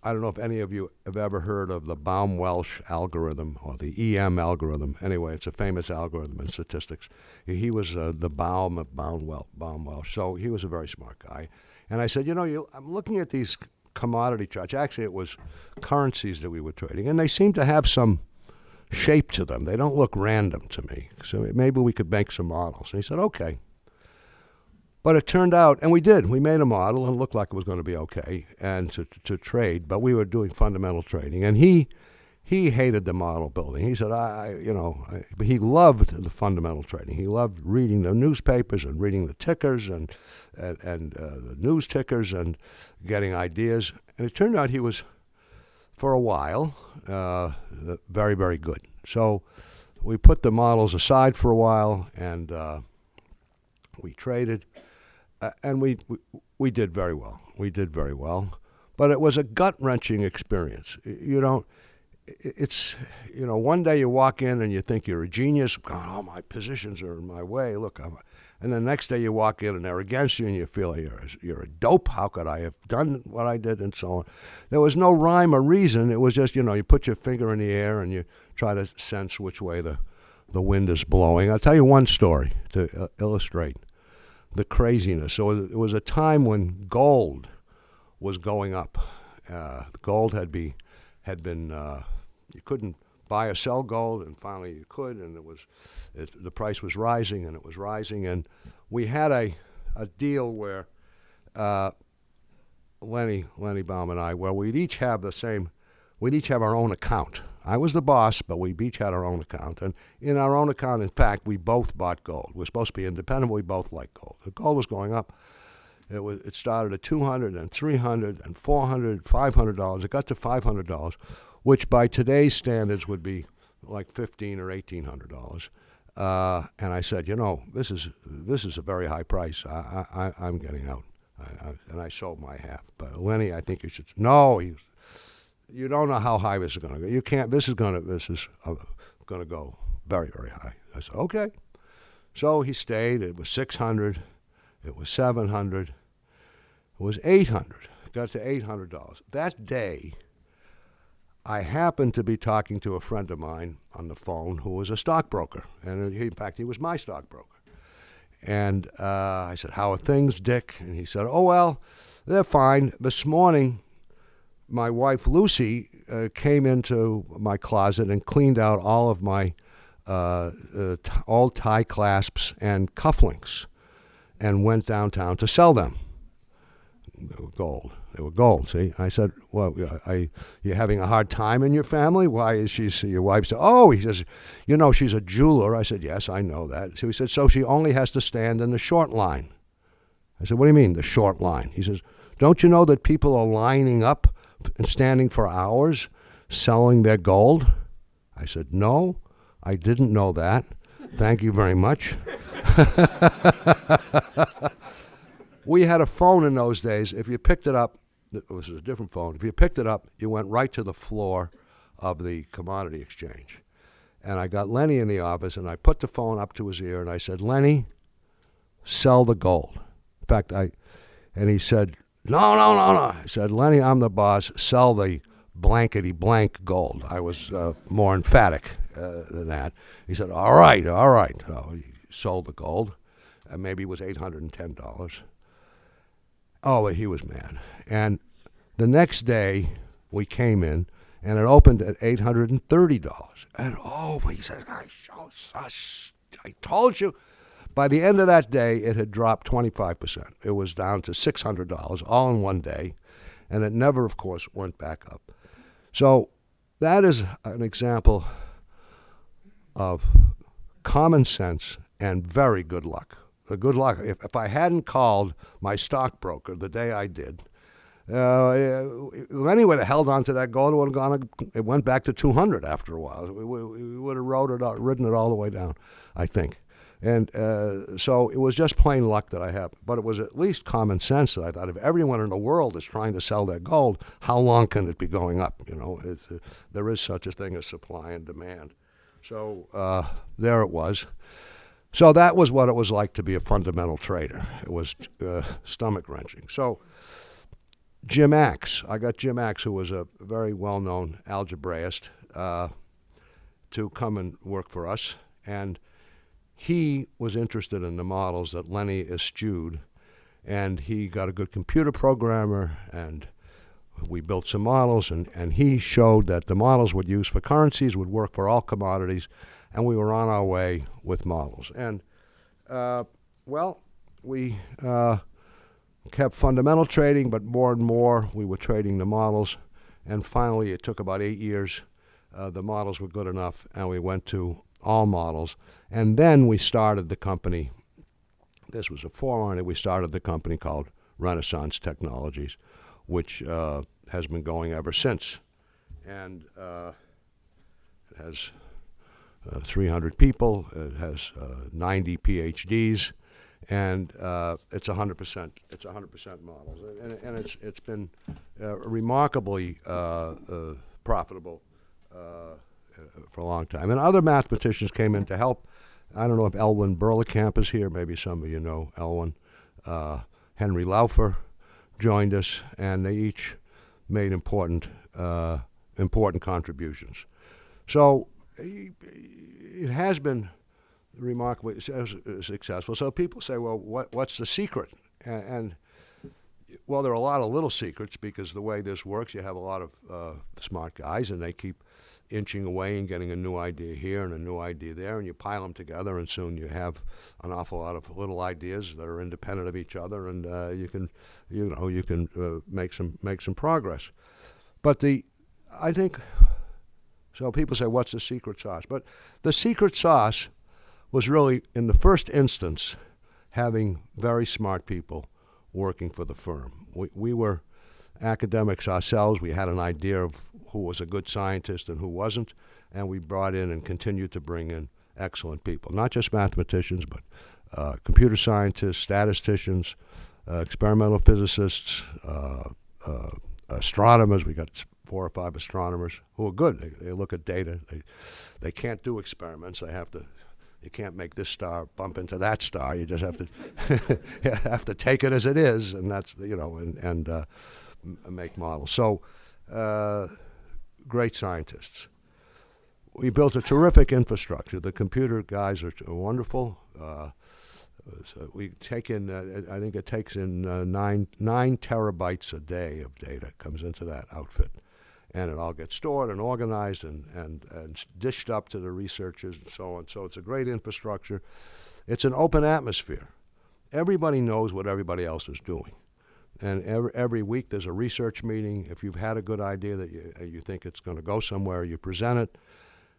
I don't know if any of you have ever heard of the Baum-Welsh algorithm or the EM algorithm. Anyway, it's a famous algorithm in statistics. He was the Baum of Baum-Welsh, so he was a very smart guy. And I said, I'm looking at these commodity charts. Actually, it was currencies that we were trading, and they seem to have some shape to them. They don't look random to me. So maybe we could make some models. And he said, okay. But it turned out, and we did. We made a model, and it looked like it was going to be okay and to trade. But we were doing fundamental trading, and he hated the model building. He said, but he loved the fundamental trading. He loved reading the newspapers and reading the tickers and the news tickers and getting ideas. And it turned out he was, for a while, very, very good. So we put the models aside for a while, and we traded. And we did very well. We did very well. But it was a gut-wrenching experience. One day you walk in and you think you're a genius. Oh, my positions are in my way. Look, and the next day you walk in and they're against you and you feel you're a dope. How could I have done what I did, and so on. There was no rhyme or reason. It was just, you put your finger in the air and you try to sense which way the wind is blowing. I'll tell you one story to illustrate the craziness. So it was a time when gold was going up. Gold had been you couldn't buy or sell gold, and finally you could, and the price was rising, and it was rising, and we had a deal where Lenny Baum and I, where we'd each have our own account. I was the boss, but we each had our own account. And in our own account, in fact, we both bought gold. We were supposed to be independent, but we both liked gold. The gold was going up. It started at $200 and $300 and $400, $500. It got to $500, which by today's standards would be like $1,500 or $1,800. And I said, this is a very high price. I'm getting out. And I sold my half. But Lenny, I think you should. No, you don't know how high this is going to go. You can't. This is going to go very, very high. I said, okay. So he stayed. It was $600. It was $700. It was $800. It got to $800. That day, I happened to be talking to a friend of mine on the phone who was a stockbroker, and in fact, he was my stockbroker. And I said, "How are things, Dick?" And he said, "Oh well, they're fine. This morning, my wife Lucy came into my closet and cleaned out all of my old tie clasps and cufflinks, and went downtown to sell them." They were gold. See, I said, "Well, are you having a hard time in your family? Why is she?" Your wife said, "Oh," he says, "she's a jeweler." I said, "Yes, I know that." So he said, "So she only has to stand in the short line." I said, "What do you mean, the short line?" He says, "Don't you know that people are lining up and standing for hours selling their gold?" I said, "No, I didn't know that. Thank you very much." We had a phone in those days. If you picked it up, it was a different phone. If you picked it up, you went right to the floor of the commodity exchange. And I got Lenny in the office, and I put the phone up to his ear, and I said, "Lenny, sell the gold." In fact, and he said, No. I said, "Lenny, I'm the boss. Sell the blankety blank gold." I was more emphatic than that. He said, all right. So he sold the gold. Maybe it was $810. Oh, but he was mad. And the next day, we came in, and it opened at $830. And he said, I told you. By the end of that day, it had dropped 25%. It was down to $600, all in one day. And it never, of course, went back up. So that is an example of common sense and very good luck. The good luck. If I hadn't called my stockbroker the day I did, Anyway, they held on to that gold. It went back to 200 after a while. We would have ridden it all the way down, I think. And so it was just plain luck that I had. But it was at least common sense that I thought, if everyone in the world is trying to sell their gold, how long can it be going up? There is such a thing as supply and demand. So there it was. So that was what it was like to be a fundamental trader. It was stomach-wrenching. So Jim Axe, I got Jim Axe, who was a very well-known algebraist, to come and work for us. And he was interested in the models that Lenny eschewed. And he got a good computer programmer, and we built some models. And he showed that the models would use for currencies would work for all commodities. And we were on our way with models. And, we kept fundamental trading, but more and more we were trading the models. And finally, it took about 8 years. The models were good enough, and we went to all models. And then we started the company. This was a forerunner. We started the company called Renaissance Technologies, which has been going ever since. And it has 300 people. It has 90 PhDs. And it's 100%. It's 100% models, and it's been remarkably profitable for a long time. And other mathematicians came in to help. I don't know if Elwyn Burlekamp is here. Maybe some of you know Elwyn. Henry Laufer joined us, and they each made important contributions. So it has been remarkably successful. So people say, well, what's the secret? And well, there are a lot of little secrets, because the way this works, you have a lot of smart guys, and they keep inching away and getting a new idea here and a new idea there, and you pile them together, and soon you have an awful lot of little ideas that are independent of each other, and you can make some progress. But I think, so people say, what's the secret sauce? But the secret sauce was really, in the first instance, having very smart people working for the firm. We were academics ourselves. We had an idea of who was a good scientist and who wasn't, and we brought in and continued to bring in excellent people, not just mathematicians, but computer scientists, statisticians, experimental physicists, astronomers. We got 4 or 5 astronomers who are good. They look at data. They can't do experiments. You can't make this star bump into that star. You just have to have to take it as it is, and that's and make models. So great scientists. We built a terrific infrastructure. The computer guys are wonderful. So we take in, I think it takes in 9 terabytes a day of data comes into that outfit. And it all gets stored and organized and dished up to the researchers and so on. So it's a great infrastructure. It's an open atmosphere. Everybody knows what everybody else is doing. And every week there's a research meeting. If you've had a good idea that you think it's going to go somewhere, you present it.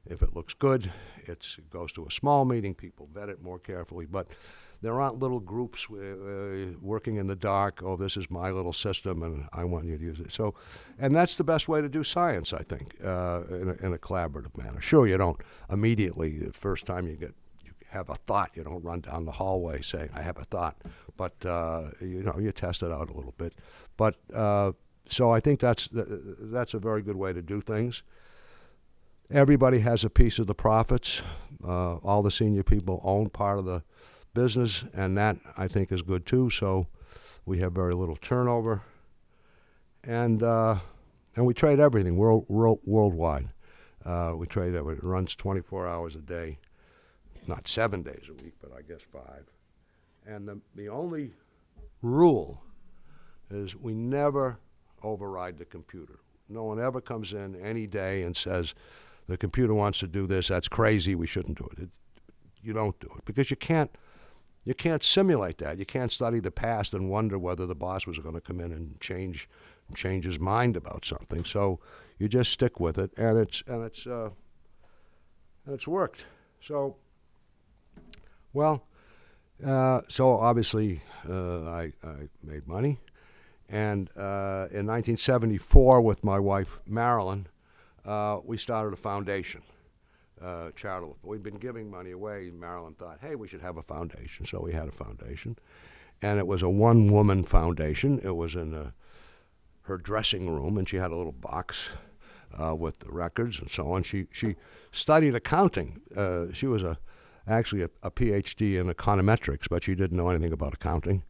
If it looks good, it goes to a small meeting. People vet it more carefully. But there aren't little groups working in the dark. Oh, this is my little system, and I want you to use it. So, and that's the best way to do science, I think, in a collaborative manner. Sure, you don't immediately, the first time you have a thought, you don't run down the hallway saying, I have a thought. But, you test it out a little bit. But so I think that's a very good way to do things. Everybody has a piece of the profits. All the senior people own part of the business, and that, I think, is good too. So we have very little turnover. And we trade everything worldwide. We trade everything. It runs 24 hours a day. Not 7 days a week, but I guess 5. And the only rule is we never override the computer. No one ever comes in any day and says, the computer wants to do this, that's crazy, we shouldn't do it. You don't do it, because you can't simulate that. You can't study the past and wonder whether the boss was going to come in and change his mind about something. So you just stick with it, and it's worked. So, well, so obviously I made money, And in 1974, with my wife Marilyn, we started a foundation, charitable. We'd been giving money away. Marilyn thought, hey, we should have a foundation. So we had a foundation. And it was a one-woman foundation. It was in her dressing room, and she had a little box with the records and so on. She studied accounting. She was actually a PhD in econometrics, but she didn't know anything about accounting.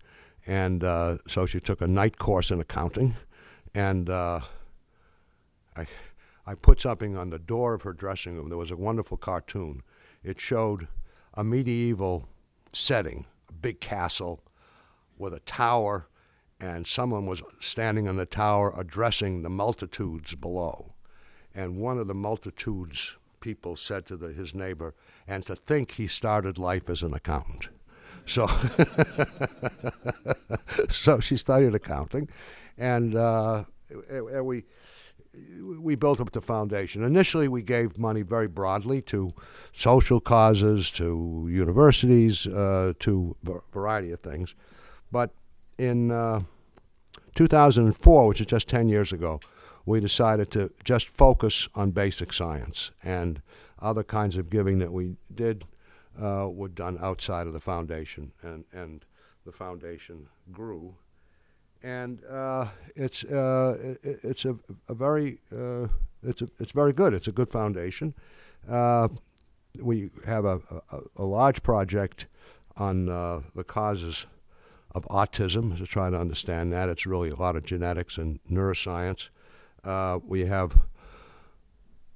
And so she took a night course in accounting. And I put something on the door of her dressing room. There was a wonderful cartoon. It showed a medieval setting, a big castle with a tower, and someone was standing on the tower addressing the multitudes below. And one of the multitudes people said to his neighbor, and to think he started life as an accountant. So, so she studied accounting, and we built up the foundation. Initially, we gave money very broadly to social causes, to universities, to a variety of things. But in 2004, which is just 10 years ago, we decided to just focus on basic science, and other kinds of giving that we did were done outside of the foundation, and the foundation grew. And it's very good. It's a good foundation. We have a large project on the causes of autism to try to understand that. It's really a lot of genetics and neuroscience. We have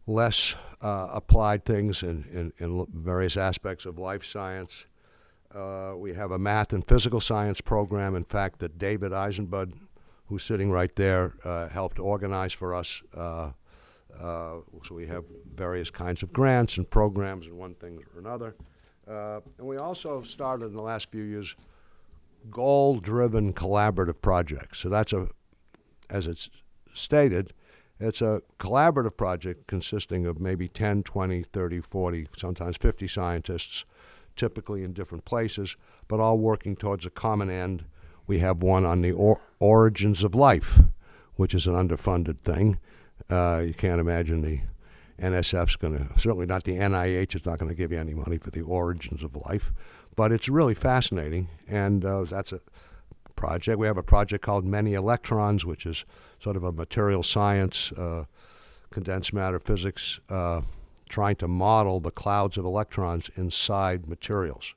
less applied things in various aspects of life science. We have a math and physical science program, in fact, that David Eisenbud, who's sitting right there, helped organize for us. So we have various kinds of grants and programs and one thing or another. And we also started in the last few years goal-driven collaborative projects. So that's as it's stated, it's a collaborative project consisting of maybe 10, 20, 30, 40, sometimes 50 scientists, typically in different places, but all working towards a common end. We have one on the origins of life, which is an underfunded thing. You can't imagine the NSF's going to, certainly not the NIH, is not going to give you any money for the origins of life. But it's really fascinating, and that's a project. We have a project called Many Electrons, which is sort of a material science, condensed matter physics, trying to model the clouds of electrons inside materials.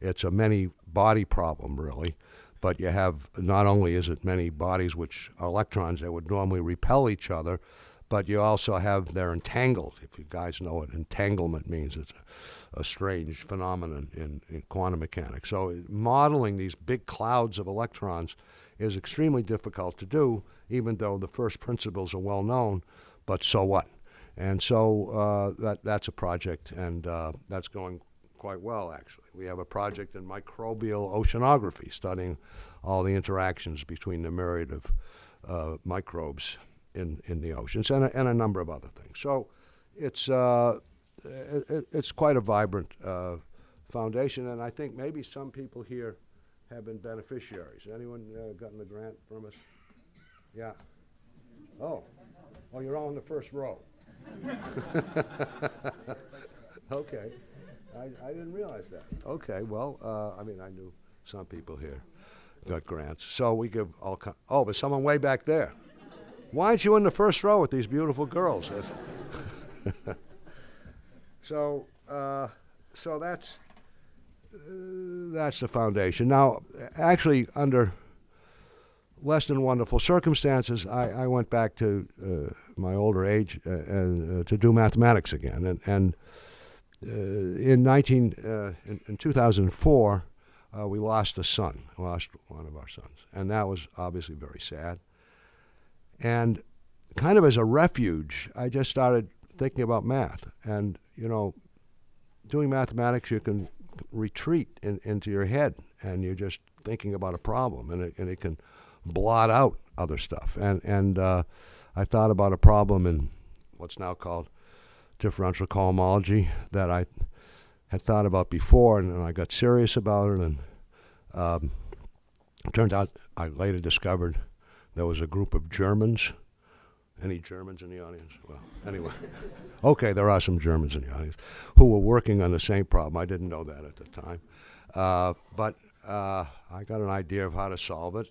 It's a many body problem, really, but you have, not only is it many bodies which are electrons that would normally repel each other, but you also have, they're entangled. If you guys know what entanglement means, it's a strange phenomenon in quantum mechanics. So modeling these big clouds of electrons is extremely difficult to do, even though the first principles are well known, but so what? And so that's a project, and that's going quite well, actually. We have a project in microbial oceanography, studying all the interactions between the myriad of microbes in the oceans, and a number of other things. So it's quite a vibrant foundation, and I think maybe some people here have been beneficiaries. Anyone gotten a grant from us? Yeah. Oh, you're all in the first row. Okay. I didn't realize that. Okay, well, I mean, I knew some people here got grants. So we give all kinds. Oh, but someone way back there. Why aren't you in the first row with these beautiful girls? So that's the foundation. Now, actually, under less than wonderful circumstances, I went back to my older age and to do mathematics again. And in 2004, we lost a son. We lost one of our sons, and that was obviously very sad. And kind of as a refuge, I just started thinking about math. And, you know, doing mathematics, you can retreat into your head, and you're just thinking about a problem, and it can blot out other stuff. And I thought about a problem in what's now called differential cosmology that I had thought about before, and I got serious about it. And it turned out I later discovered there was a group of Germans. Any Germans in the audience? Well, anyway. Okay, there are some Germans in the audience who were working on the same problem. I didn't know that at the time. But I got an idea of how to solve it.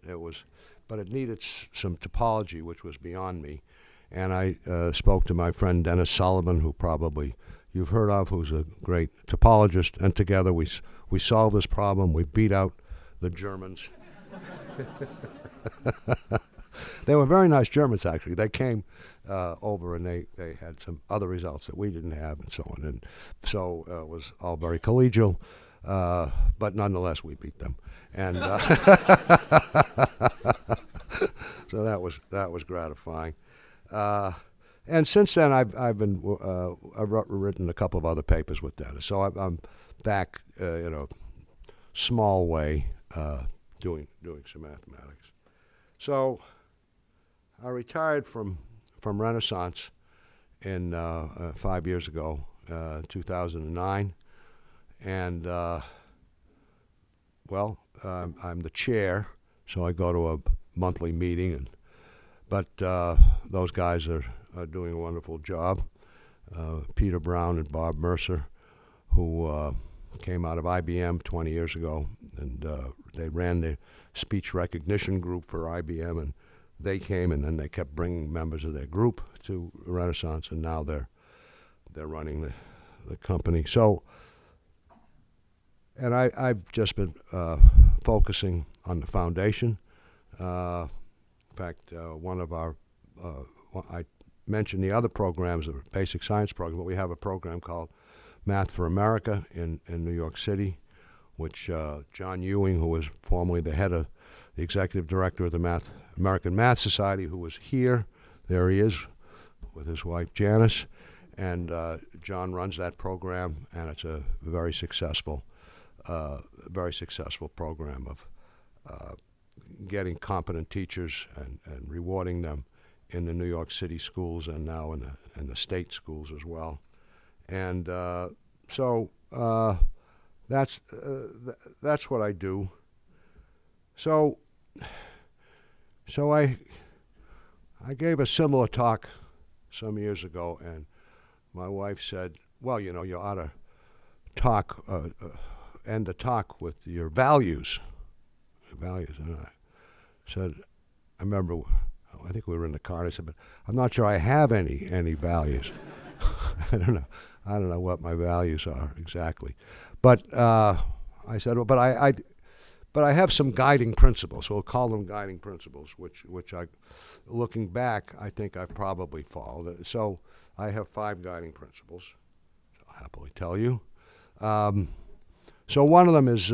But it needed some topology, which was beyond me. And I spoke to my friend Dennis Sullivan, who probably you've heard of, who's a great topologist. And together we solved this problem. We beat out the Germans. They were very nice Germans, actually. They came over and they had some other results that we didn't have and so on. And so it was all very collegial, but nonetheless we beat them. And so that was gratifying. And since then I've written a couple of other papers with Dennis. So I'm back in a small way doing some mathematics. So I retired from Renaissance in 5 years ago, 2009, and I'm the chair, so I go to a monthly meeting, but those guys are doing a wonderful job. Peter Brown and Bob Mercer, who came out of IBM 20 years ago, and they ran the speech recognition group for IBM, and they came, and then they kept bringing members of their group to Renaissance, and now they're running the company. So, and I've just been focusing on the foundation. In fact, one of our I mentioned the other programs, the basic science program, but we have a program called Math for America in New York City, which John Ewing, who was formerly the head of the executive director of the American Math Society, who was here. There he is with his wife Janice, and John runs that program, and it's a very successful program of getting competent teachers and rewarding them in the New York City schools and now in the state schools as well. And so that's what I do. So I gave a similar talk some years ago, and my wife said, "Well, you ought to end the talk with your values." And I said, I remember, I think we were in the car. And I said, "But I'm not sure I have any values." I don't know what my values are exactly, but I said, "Well, but I have some guiding principles. So we'll call them guiding principles, which I, looking back, I think I've probably followed. So I have 5 guiding principles. I'll happily tell you. So one of them is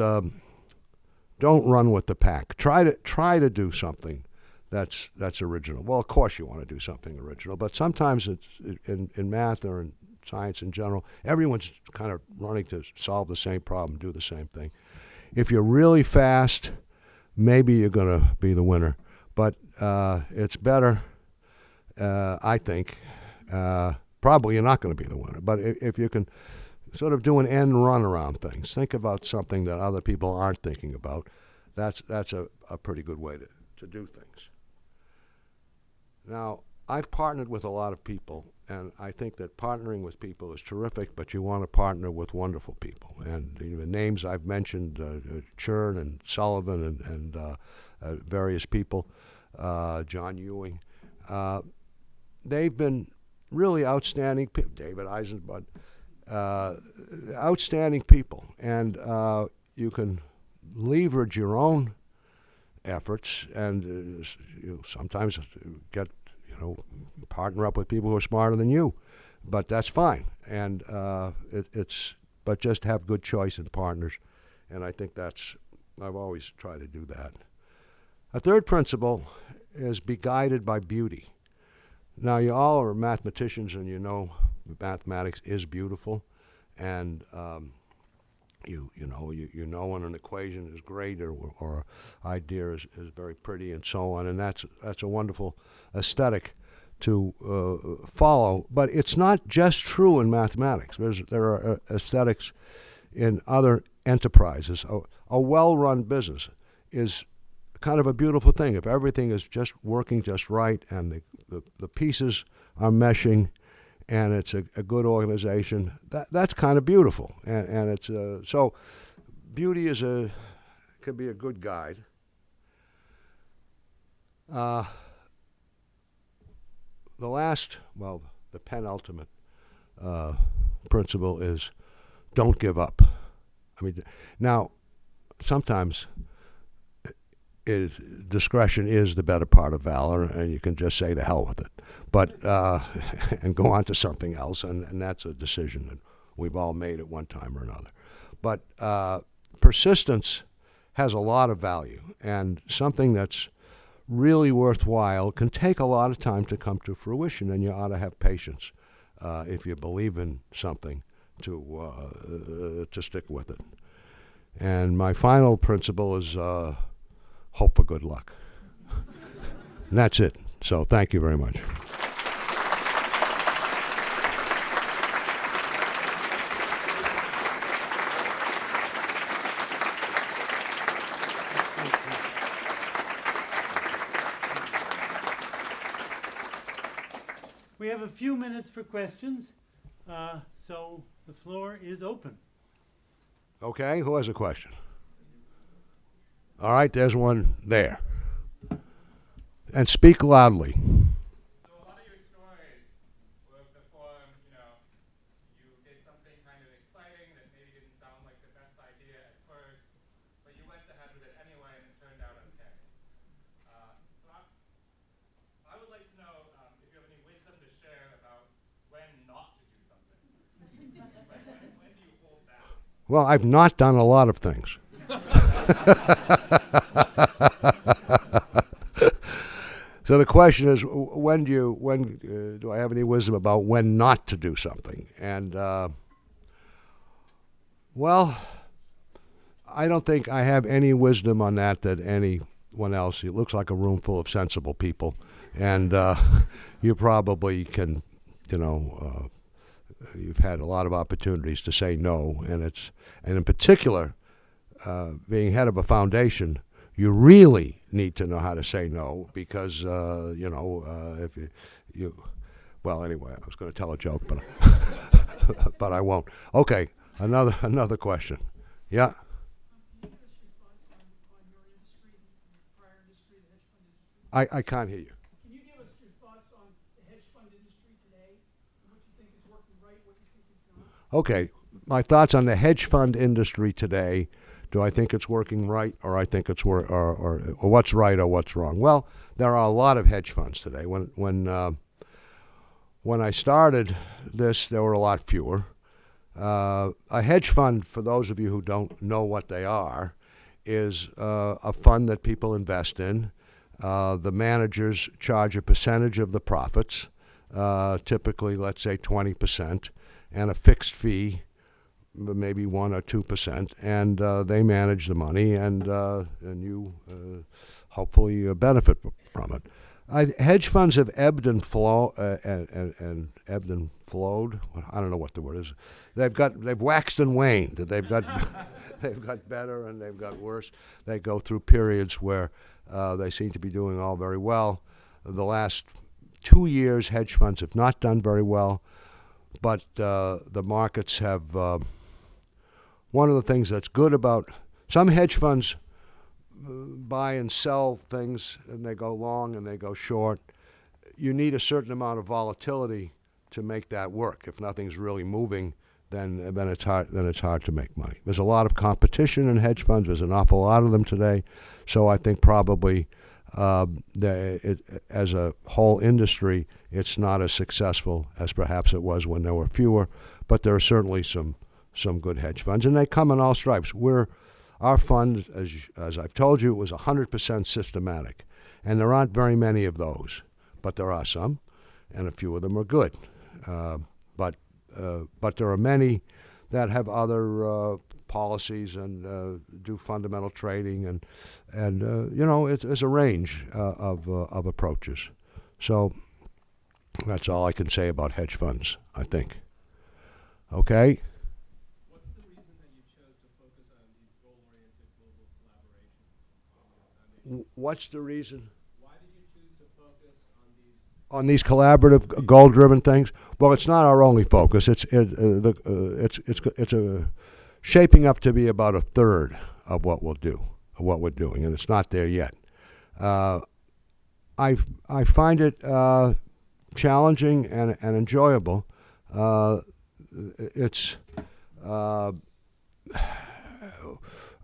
don't run with the pack. Try to do something that's original. Well, of course you want to do something original, but sometimes it's in math or in science in general, everyone's kind of running to solve the same problem, do the same thing. If you're really fast, maybe you're going to be the winner. But it's better, I think, probably you're not going to be the winner. But if you can sort of do an end run around things, think about something that other people aren't thinking about, that's a pretty good way to do things. Now, I've partnered with a lot of people, and I think that partnering with people is terrific, but you want to partner with wonderful people. And the names I've mentioned, Chern and Sullivan and various people, John Ewing, they've been really outstanding people, David Eisenbud, outstanding people. And you can leverage your own efforts and you sometimes get, partner up with people who are smarter than you, but that's fine. And but just have good choice in partners, and I think I've always tried to do that. A third principle is be guided by beauty. Now, you all are mathematicians, and mathematics is beautiful, and you know when an equation is great or an idea is very pretty and so on, and that's a wonderful aesthetic to follow. But it's not just true in mathematics. There are aesthetics in other enterprises. A well-run business is kind of a beautiful thing. If everything is just working just right and the pieces are meshing and it's a good organization, that's kind of beautiful. And it's so beauty can be a good guide. The penultimate principle is don't give up. I mean, now, sometimes discretion is the better part of valor, and you can just say the hell with it, but and go on to something else, and that's a decision that we've all made at one time or another. But persistence has a lot of value, and something that's really worthwhile can take a lot of time to come to fruition, and you ought to have patience if you believe in something to stick with it. And my final principle is hope for good luck. And that's it. So thank you very much. We have a few minutes for questions, so the floor is open. Okay, who has a question? All right, there's one there. And speak loudly. So a lot of your stories were of the form, you did something kind of exciting that maybe didn't sound like the best idea at first, but you went ahead with it anyway and it turned out okay. So I would like to know if you have any wisdom to share about when not to do something. when do you hold back? Well, I've not done a lot of things. So the question is, when do I have any wisdom about when not to do something? And well, I don't think I have any wisdom on that anyone else. It looks like a room full of sensible people, and you probably can, you've had a lot of opportunities to say no, and in particular, being head of a foundation, you really need to know how to say no because if you well, anyway, I was going to tell a joke, but but I won't. Okay, another question. Yeah. I can't hear you. Can you give us your thoughts on the hedge fund industry today, and what you think is working right, what you think is not? Okay, my thoughts on the hedge fund industry today. Do I think it's working right, or I think it's or what's right or what's wrong? Well, there are a lot of hedge funds today. When I started this, there were a lot fewer. A hedge fund, for those of you who don't know what they are, is a fund that people invest in. The managers charge a percentage of the profits, typically, let's say 20%, and a fixed fee, maybe 1 or 2%, and they manage the money, and you hopefully benefit from it. Hedge funds have ebbed and flowed. I don't know what the word is. They've waxed and waned. They've got better and they've got worse. They go through periods where they seem to be doing all very well. The last 2 years, hedge funds have not done very well, but the markets have. One of the things that's good about some hedge funds buy and sell things, and they go long and they go short. You need a certain amount of volatility to make that work. If nothing's really moving, then it's hard to make money. There's a lot of competition in hedge funds. There's an awful lot of them today. So I think probably as a whole industry, it's not as successful as perhaps it was when there were fewer. But there are certainly some good hedge funds, and they come in all stripes. Our fund, as I've told you, was 100% systematic, and there aren't very many of those, but there are some, and a few of them are good. But there are many that have other policies and do fundamental trading, and it's a range of approaches. So that's all I can say about hedge funds, I think. Okay. What's the reason? On these collaborative, goal-driven things? Well, it's not our only focus. It's shaping up to be about a third of what we'll do, of what we're doing, and it's not there yet. I find it challenging and enjoyable. It's our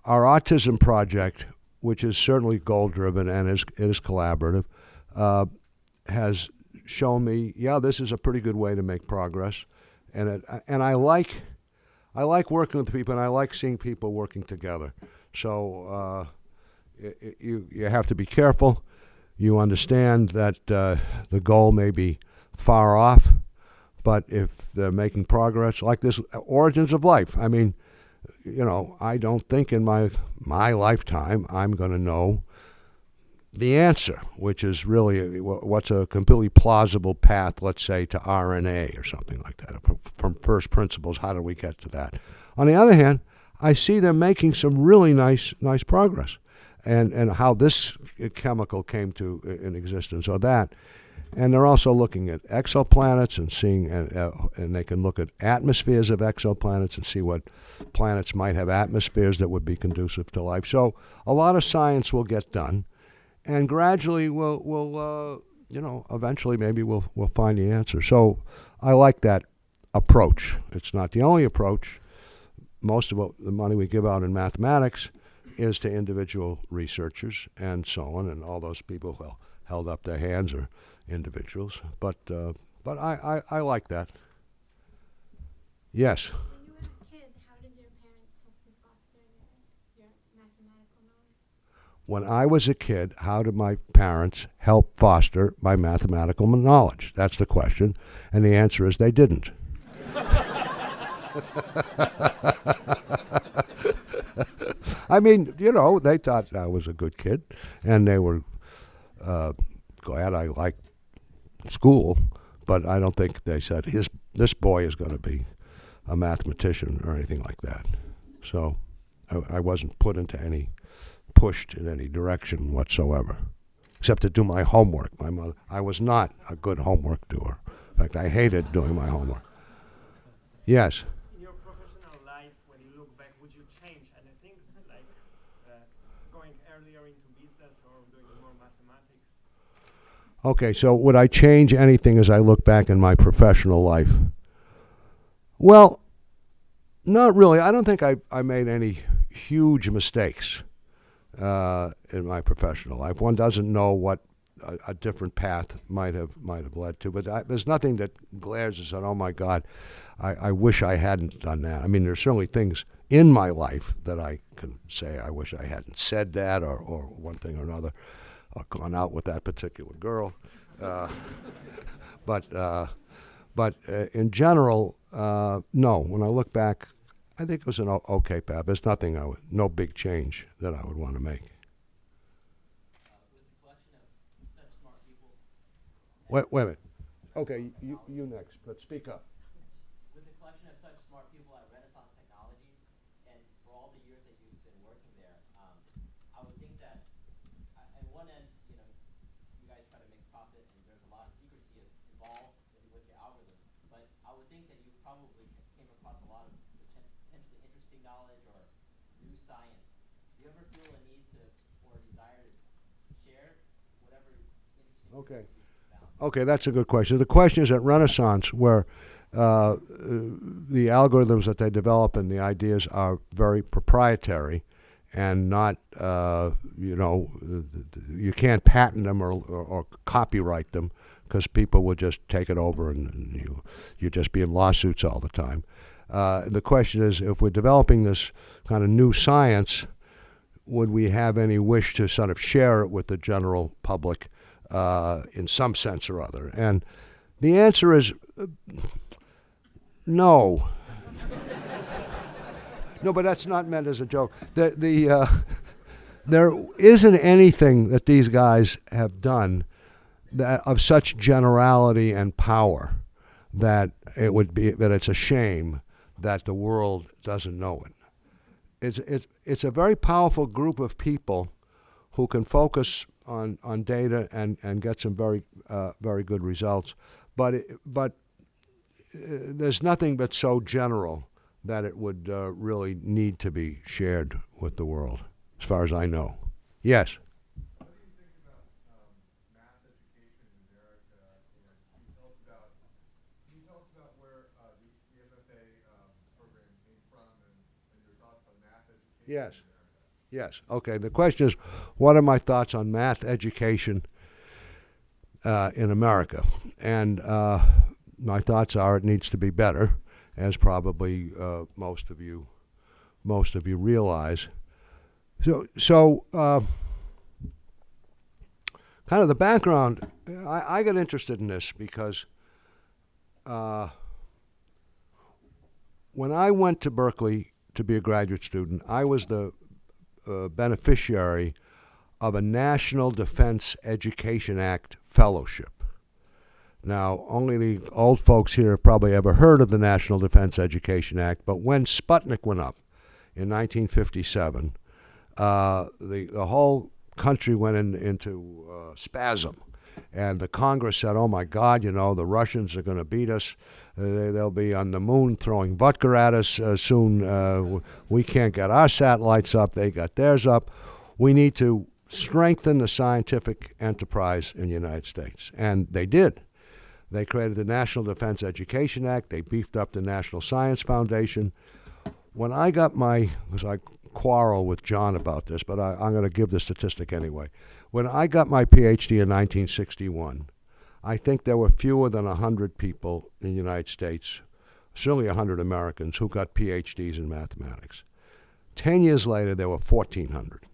autism project, which is certainly goal-driven and is collaborative, has shown me, yeah, this is a pretty good way to make progress, and I like working with people, and I like seeing people working together. So you have to be careful. You understand that the goal may be far off, but if they're making progress, like this Origins of Life, I mean, I don't think in my lifetime I'm going to know the answer, which is really what's a completely plausible path, let's say, to RNA or something like that. From first principles, how do we get to that? On the other hand, I see them making some really nice progress, and how this chemical came to in existence or that. And they're also looking at exoplanets and seeing, and they can look at atmospheres of exoplanets and see what planets might have atmospheres that would be conducive to life. So a lot of science will get done. And gradually, we'll eventually maybe we'll find the answer. So I like that approach. It's not the only approach. Most of the money we give out in mathematics is to individual researchers and so on, and all those people who held up their hands are individuals. But I like that. Yes. When I was a kid, how did my parents help foster my mathematical knowledge? That's the question. And the answer is they didn't. I mean, they thought I was a good kid, and they were glad I liked school, but I don't think they said, this boy is going to be a mathematician or anything like that. So I wasn't pushed in any direction whatsoever, except to do my homework. I was not a good homework doer. In fact, I hated doing my homework. Yes? In your professional life, when you look back, would you change anything, like going earlier into business or doing more mathematics? Okay, so would I change anything as I look back in my professional life? Well, not really. I don't think I made any huge mistakes in my professional life. One doesn't know what a different path might have led to, but there's nothing that glares and said, "Oh my God, I wish I hadn't done that." I mean, there's certainly things in my life that I can say, "I wish I hadn't said that," or one thing or another, or gone out with that particular girl. But in general, no. When I look back, I think it was an okay path. There's no big change that I would want to make. Wait a minute. Okay, you next, but speak up. With the collection of such smart people at Renaissance Technologies, and for all the years that you've been working there, I would think that, on one end, you guys try to make profit, and there's a lot of secrecy involved with your algorithms. But I would think that you probably came across a lot of potentially interesting knowledge or new science. Do you ever feel a need or a desire to share whatever interesting? Okay, that's a good question. The question is at Renaissance, where the algorithms that they develop and the ideas are very proprietary and not, you can't patent them or copyright them because people will just take it over and you just be in lawsuits all the time. The question is, if we're developing this kind of new science, would we have any wish to sort of share it with the general public in some sense or other? And the answer is no. No, but that's not meant as a joke. There isn't anything that these guys have done that of such generality and power that it's a shame that the world doesn't know it. It's a very powerful group of people who can focus on data and get some very good results. But there's nothing that's so general that it would really need to be shared with the world, as far as I know. Yes? What do you think about math education in America? And can you tell us about where the MFA program came from and your thoughts on math education Yes. in America? Yes. Okay. The question is, what are my thoughts on math education in America? And my thoughts are it needs to be better, as probably most of you realize. So kind of the background. I got interested in this because when I went to Berkeley to be a graduate student, I was the beneficiary of a National Defense Education Act fellowship. Now, only the old folks here have probably ever heard of the National Defense Education Act, but when Sputnik went up in 1957, the whole country went into spasm. And the Congress said, oh my God, you know, the Russians are going to beat us. They'll be on the moon throwing vodka at us soon. We can't get our satellites up. They got theirs up. We need to strengthen the scientific enterprise in the United States. And they did. They created the National Defense Education Act. They beefed up the National Science Foundation. When I got because I quarrel with John about this, but I'm going to give the statistic anyway. When I got my PhD in 1961, I think there were fewer than 100 people in the United States, certainly 100 Americans, who got PhDs in mathematics. 10 years later, there were 1,400.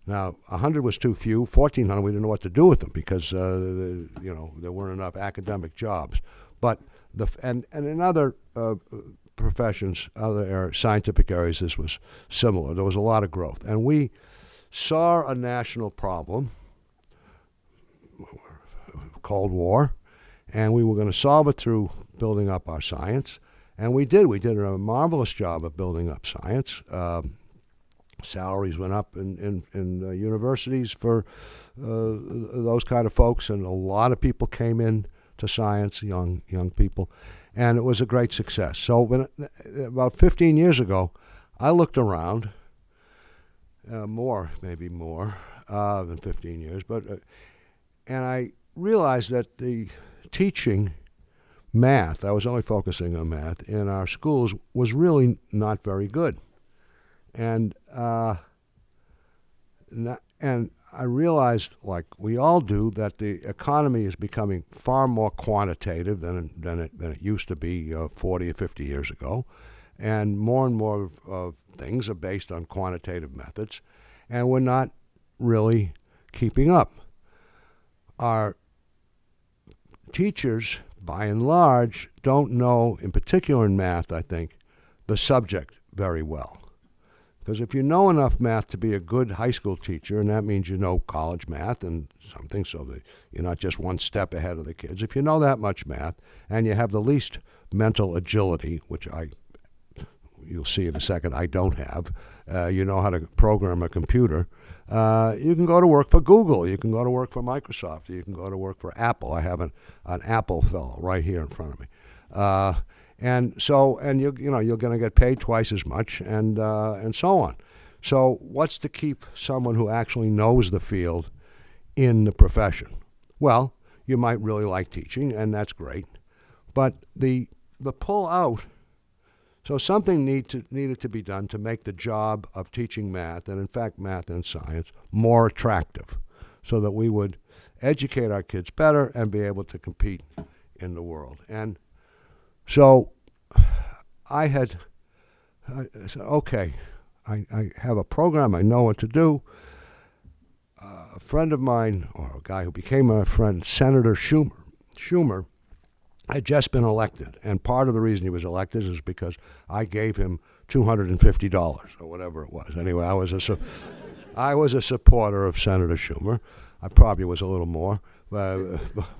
Now, 100 was too few. 1,400, we didn't know what to do with them because there weren't enough academic jobs. But and in other professions, other scientific areas, this was similar. There was a lot of growth, and we saw a national problem, Cold War, and we were going to solve it through building up our science, and we did. We did a marvelous job of building up science. Salaries went up in universities for those kind of folks, and a lot of people came in to science, young people, and it was a great success. So about 15 years ago, I looked around, maybe more than 15 years, but and I realized that the teaching math, I was only focusing on math, in our schools was really not very good. And I realized, like we all do, that the economy is becoming far more quantitative than it used to be 40 or 50 years ago, and more of things are based on quantitative methods, and we're not really keeping up. Our teachers, by and large, don't know, in particular in math, I think, the subject very well. Because if you know enough math to be a good high school teacher, and that means you know college math and something, so that you're not just one step ahead of the kids. If you know that much math, and you have the least mental agility, which you'll see in a second, I don't have, you know how to program a computer, you can go to work for Google, you can go to work for Microsoft, you can go to work for Apple. I have an Apple fellow right here in front of me. And you're going to get paid twice as much, and so on. So what's to keep someone who actually knows the field in the profession? Well, you might really like teaching, and that's great. But the pull out, so something needed to be done to make the job of teaching math, and in fact math and science, more attractive, so that we would educate our kids better and be able to compete in the world. And so I said, okay, I have a program, I know what to do. A friend of mine, or a guy who became my friend, Senator Schumer, had just been elected. And part of the reason he was elected is because I gave him $250 or whatever it was. Anyway, I was a supporter of Senator Schumer. I probably was a little more. But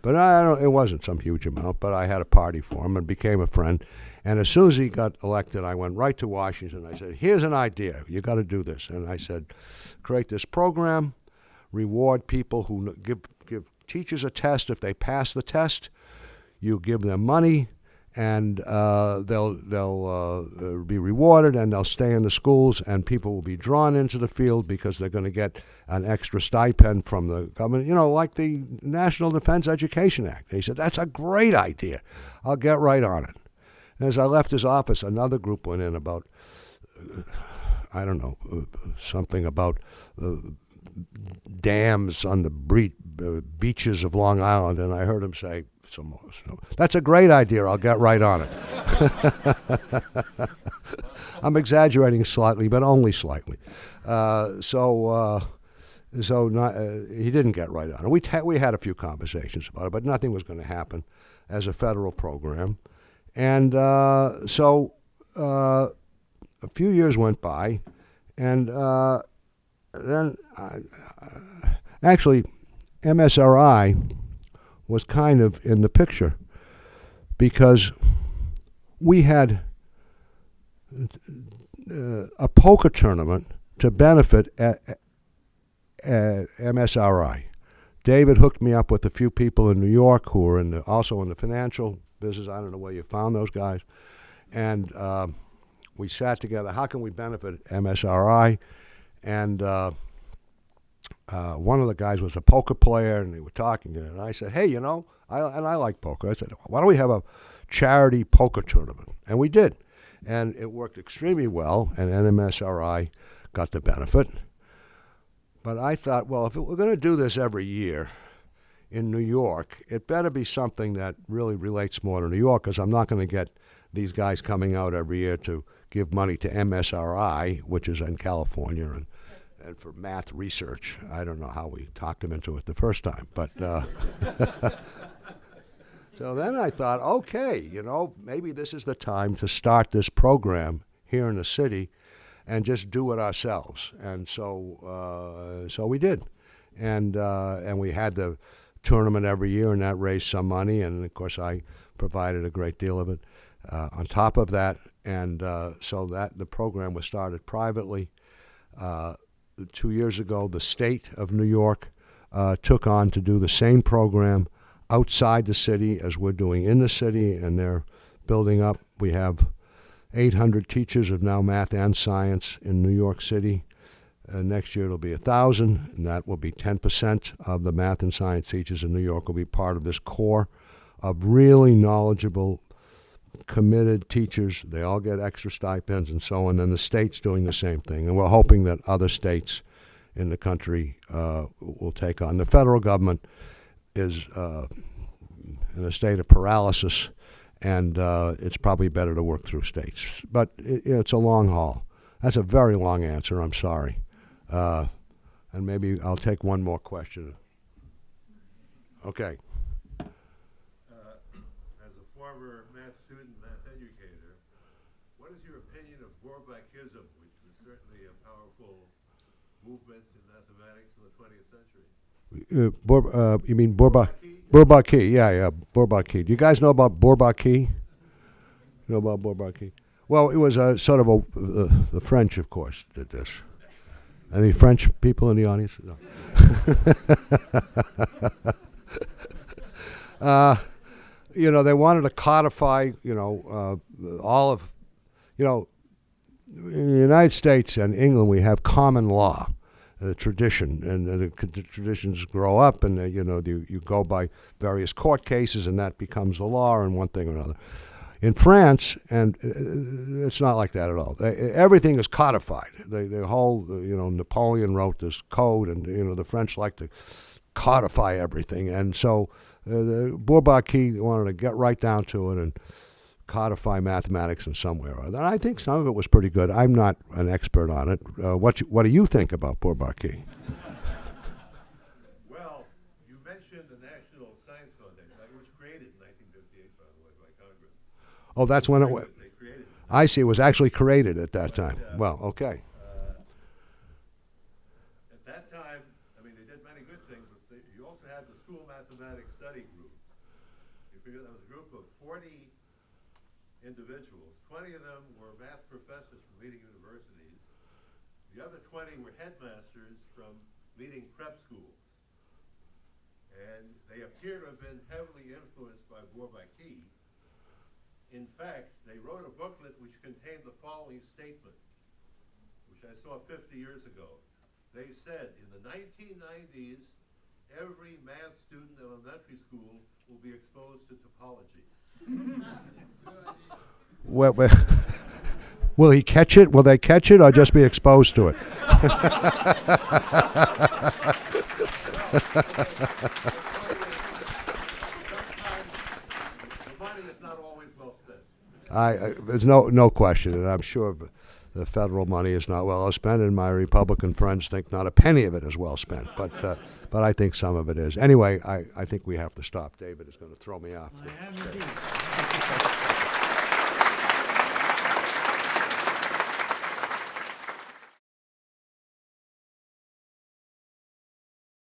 it wasn't some huge amount, but I had a party for him and became a friend. And as soon as he got elected, I went right to Washington. I said, here's an idea. You got to do this. And I said, create this program reward people who give teachers a test. If they pass the test, you give them money, and they'll be rewarded, and they'll stay in the schools, and people will be drawn into the field because they're going to get an extra stipend from the government, like the National Defense Education Act. He said, that's a great idea. I'll get right on it. And as I left his office, another group went in about, something about dams on the beaches of Long Island, and I heard him say, so that's a great idea. I'll get right on it. I'm exaggerating slightly, but only slightly. So he didn't get right on it. We had a few conversations about it, but nothing was going to happen as a federal program. And so a few years went by, and then actually MSRI was kind of in the picture because we had a poker tournament to benefit at MSRI. David hooked me up with a few people in New York who were also in the financial business. I don't know where you found those guys. And we sat together. How can we benefit MSRI? And one of the guys was a poker player, and they were talking, and I said, hey, I like poker. I said, why don't we have a charity poker tournament? And we did. And it worked extremely well, and MSRI got the benefit. But I thought, well, if we're going to do this every year in New York, it better be something that really relates more to New York, because I'm not going to get these guys coming out every year to give money to MSRI, which is in California, and for math research. I don't know how we talked them into it the first time, but so then I thought, okay, maybe this is the time to start this program here in the city and just do it ourselves. And so we did, and we had the tournament every year, and that raised some money, and of course I provided a great deal of it on top of that, and so that the program was started privately. 2 years ago, the state of New York took on to do the same program outside the city as we're doing in the city, and they're building up. We have 800 teachers of now math and science in New York City. Next year it'll be 1,000, and that will be 10% of the math and science teachers in New York will be part of this core of really knowledgeable, committed teachers. They all get extra stipends and so on, and the state's doing the same thing. And we're hoping that other states in the country will take on. The federal government is in a state of paralysis, and it's probably better to work through states. But it's a long haul. That's a very long answer, I'm sorry. And maybe I'll take one more question. Okay. As a former math student, math educator, what is your opinion of Bourbakism, which was certainly a powerful movement in mathematics in the 20th century? You mean Bourbaki? Yeah, Bourbaki. Do you guys know about Bourbaki? You know about Bourbaki? Well, it was sort of the French, of course, did this. Any French people in the audience? No. They wanted to codify, all of, in the United States and England, we have common law, tradition, and the traditions grow up, and you go by various court cases, and that becomes the law, and one thing or another. In France, and it's not like that at all. Everything is codified. The whole, Napoleon wrote this code, and the French like to codify everything, and so Bourbaki wanted to get right down to it and codify mathematics in some way or other. And I think some of it was pretty good. I'm not an expert on it. What do you think about Bourbaki? Well, you mentioned the National Science Foundation. It was created in 1958, by the way, by Congress. Oh, that's when it was. They created it. I see. It was actually created at that time. Well, okay. At that time, they did many good things, but you also had the School Mathematics Study Group. You figure that was a group of 40 individuals. 20 of them were math professors from leading universities. The other 20 were headmasters from leading prep schools. And they appear to have been heavily influenced by Bourbaki. In fact, they wrote a booklet which contained the following statement, which I saw 50 years ago. They said, in the 1990s, every math student in elementary school will be exposed to topology. Well, will he catch it? Will they catch it or just be exposed to it? The money is not always well spent. There's no question, and I'm sure the federal money is not well spent, and my Republican friends think not a penny of it is well spent. But I think some of it is. Anyway, I think we have to stop. David is going to throw me off. I am indeed.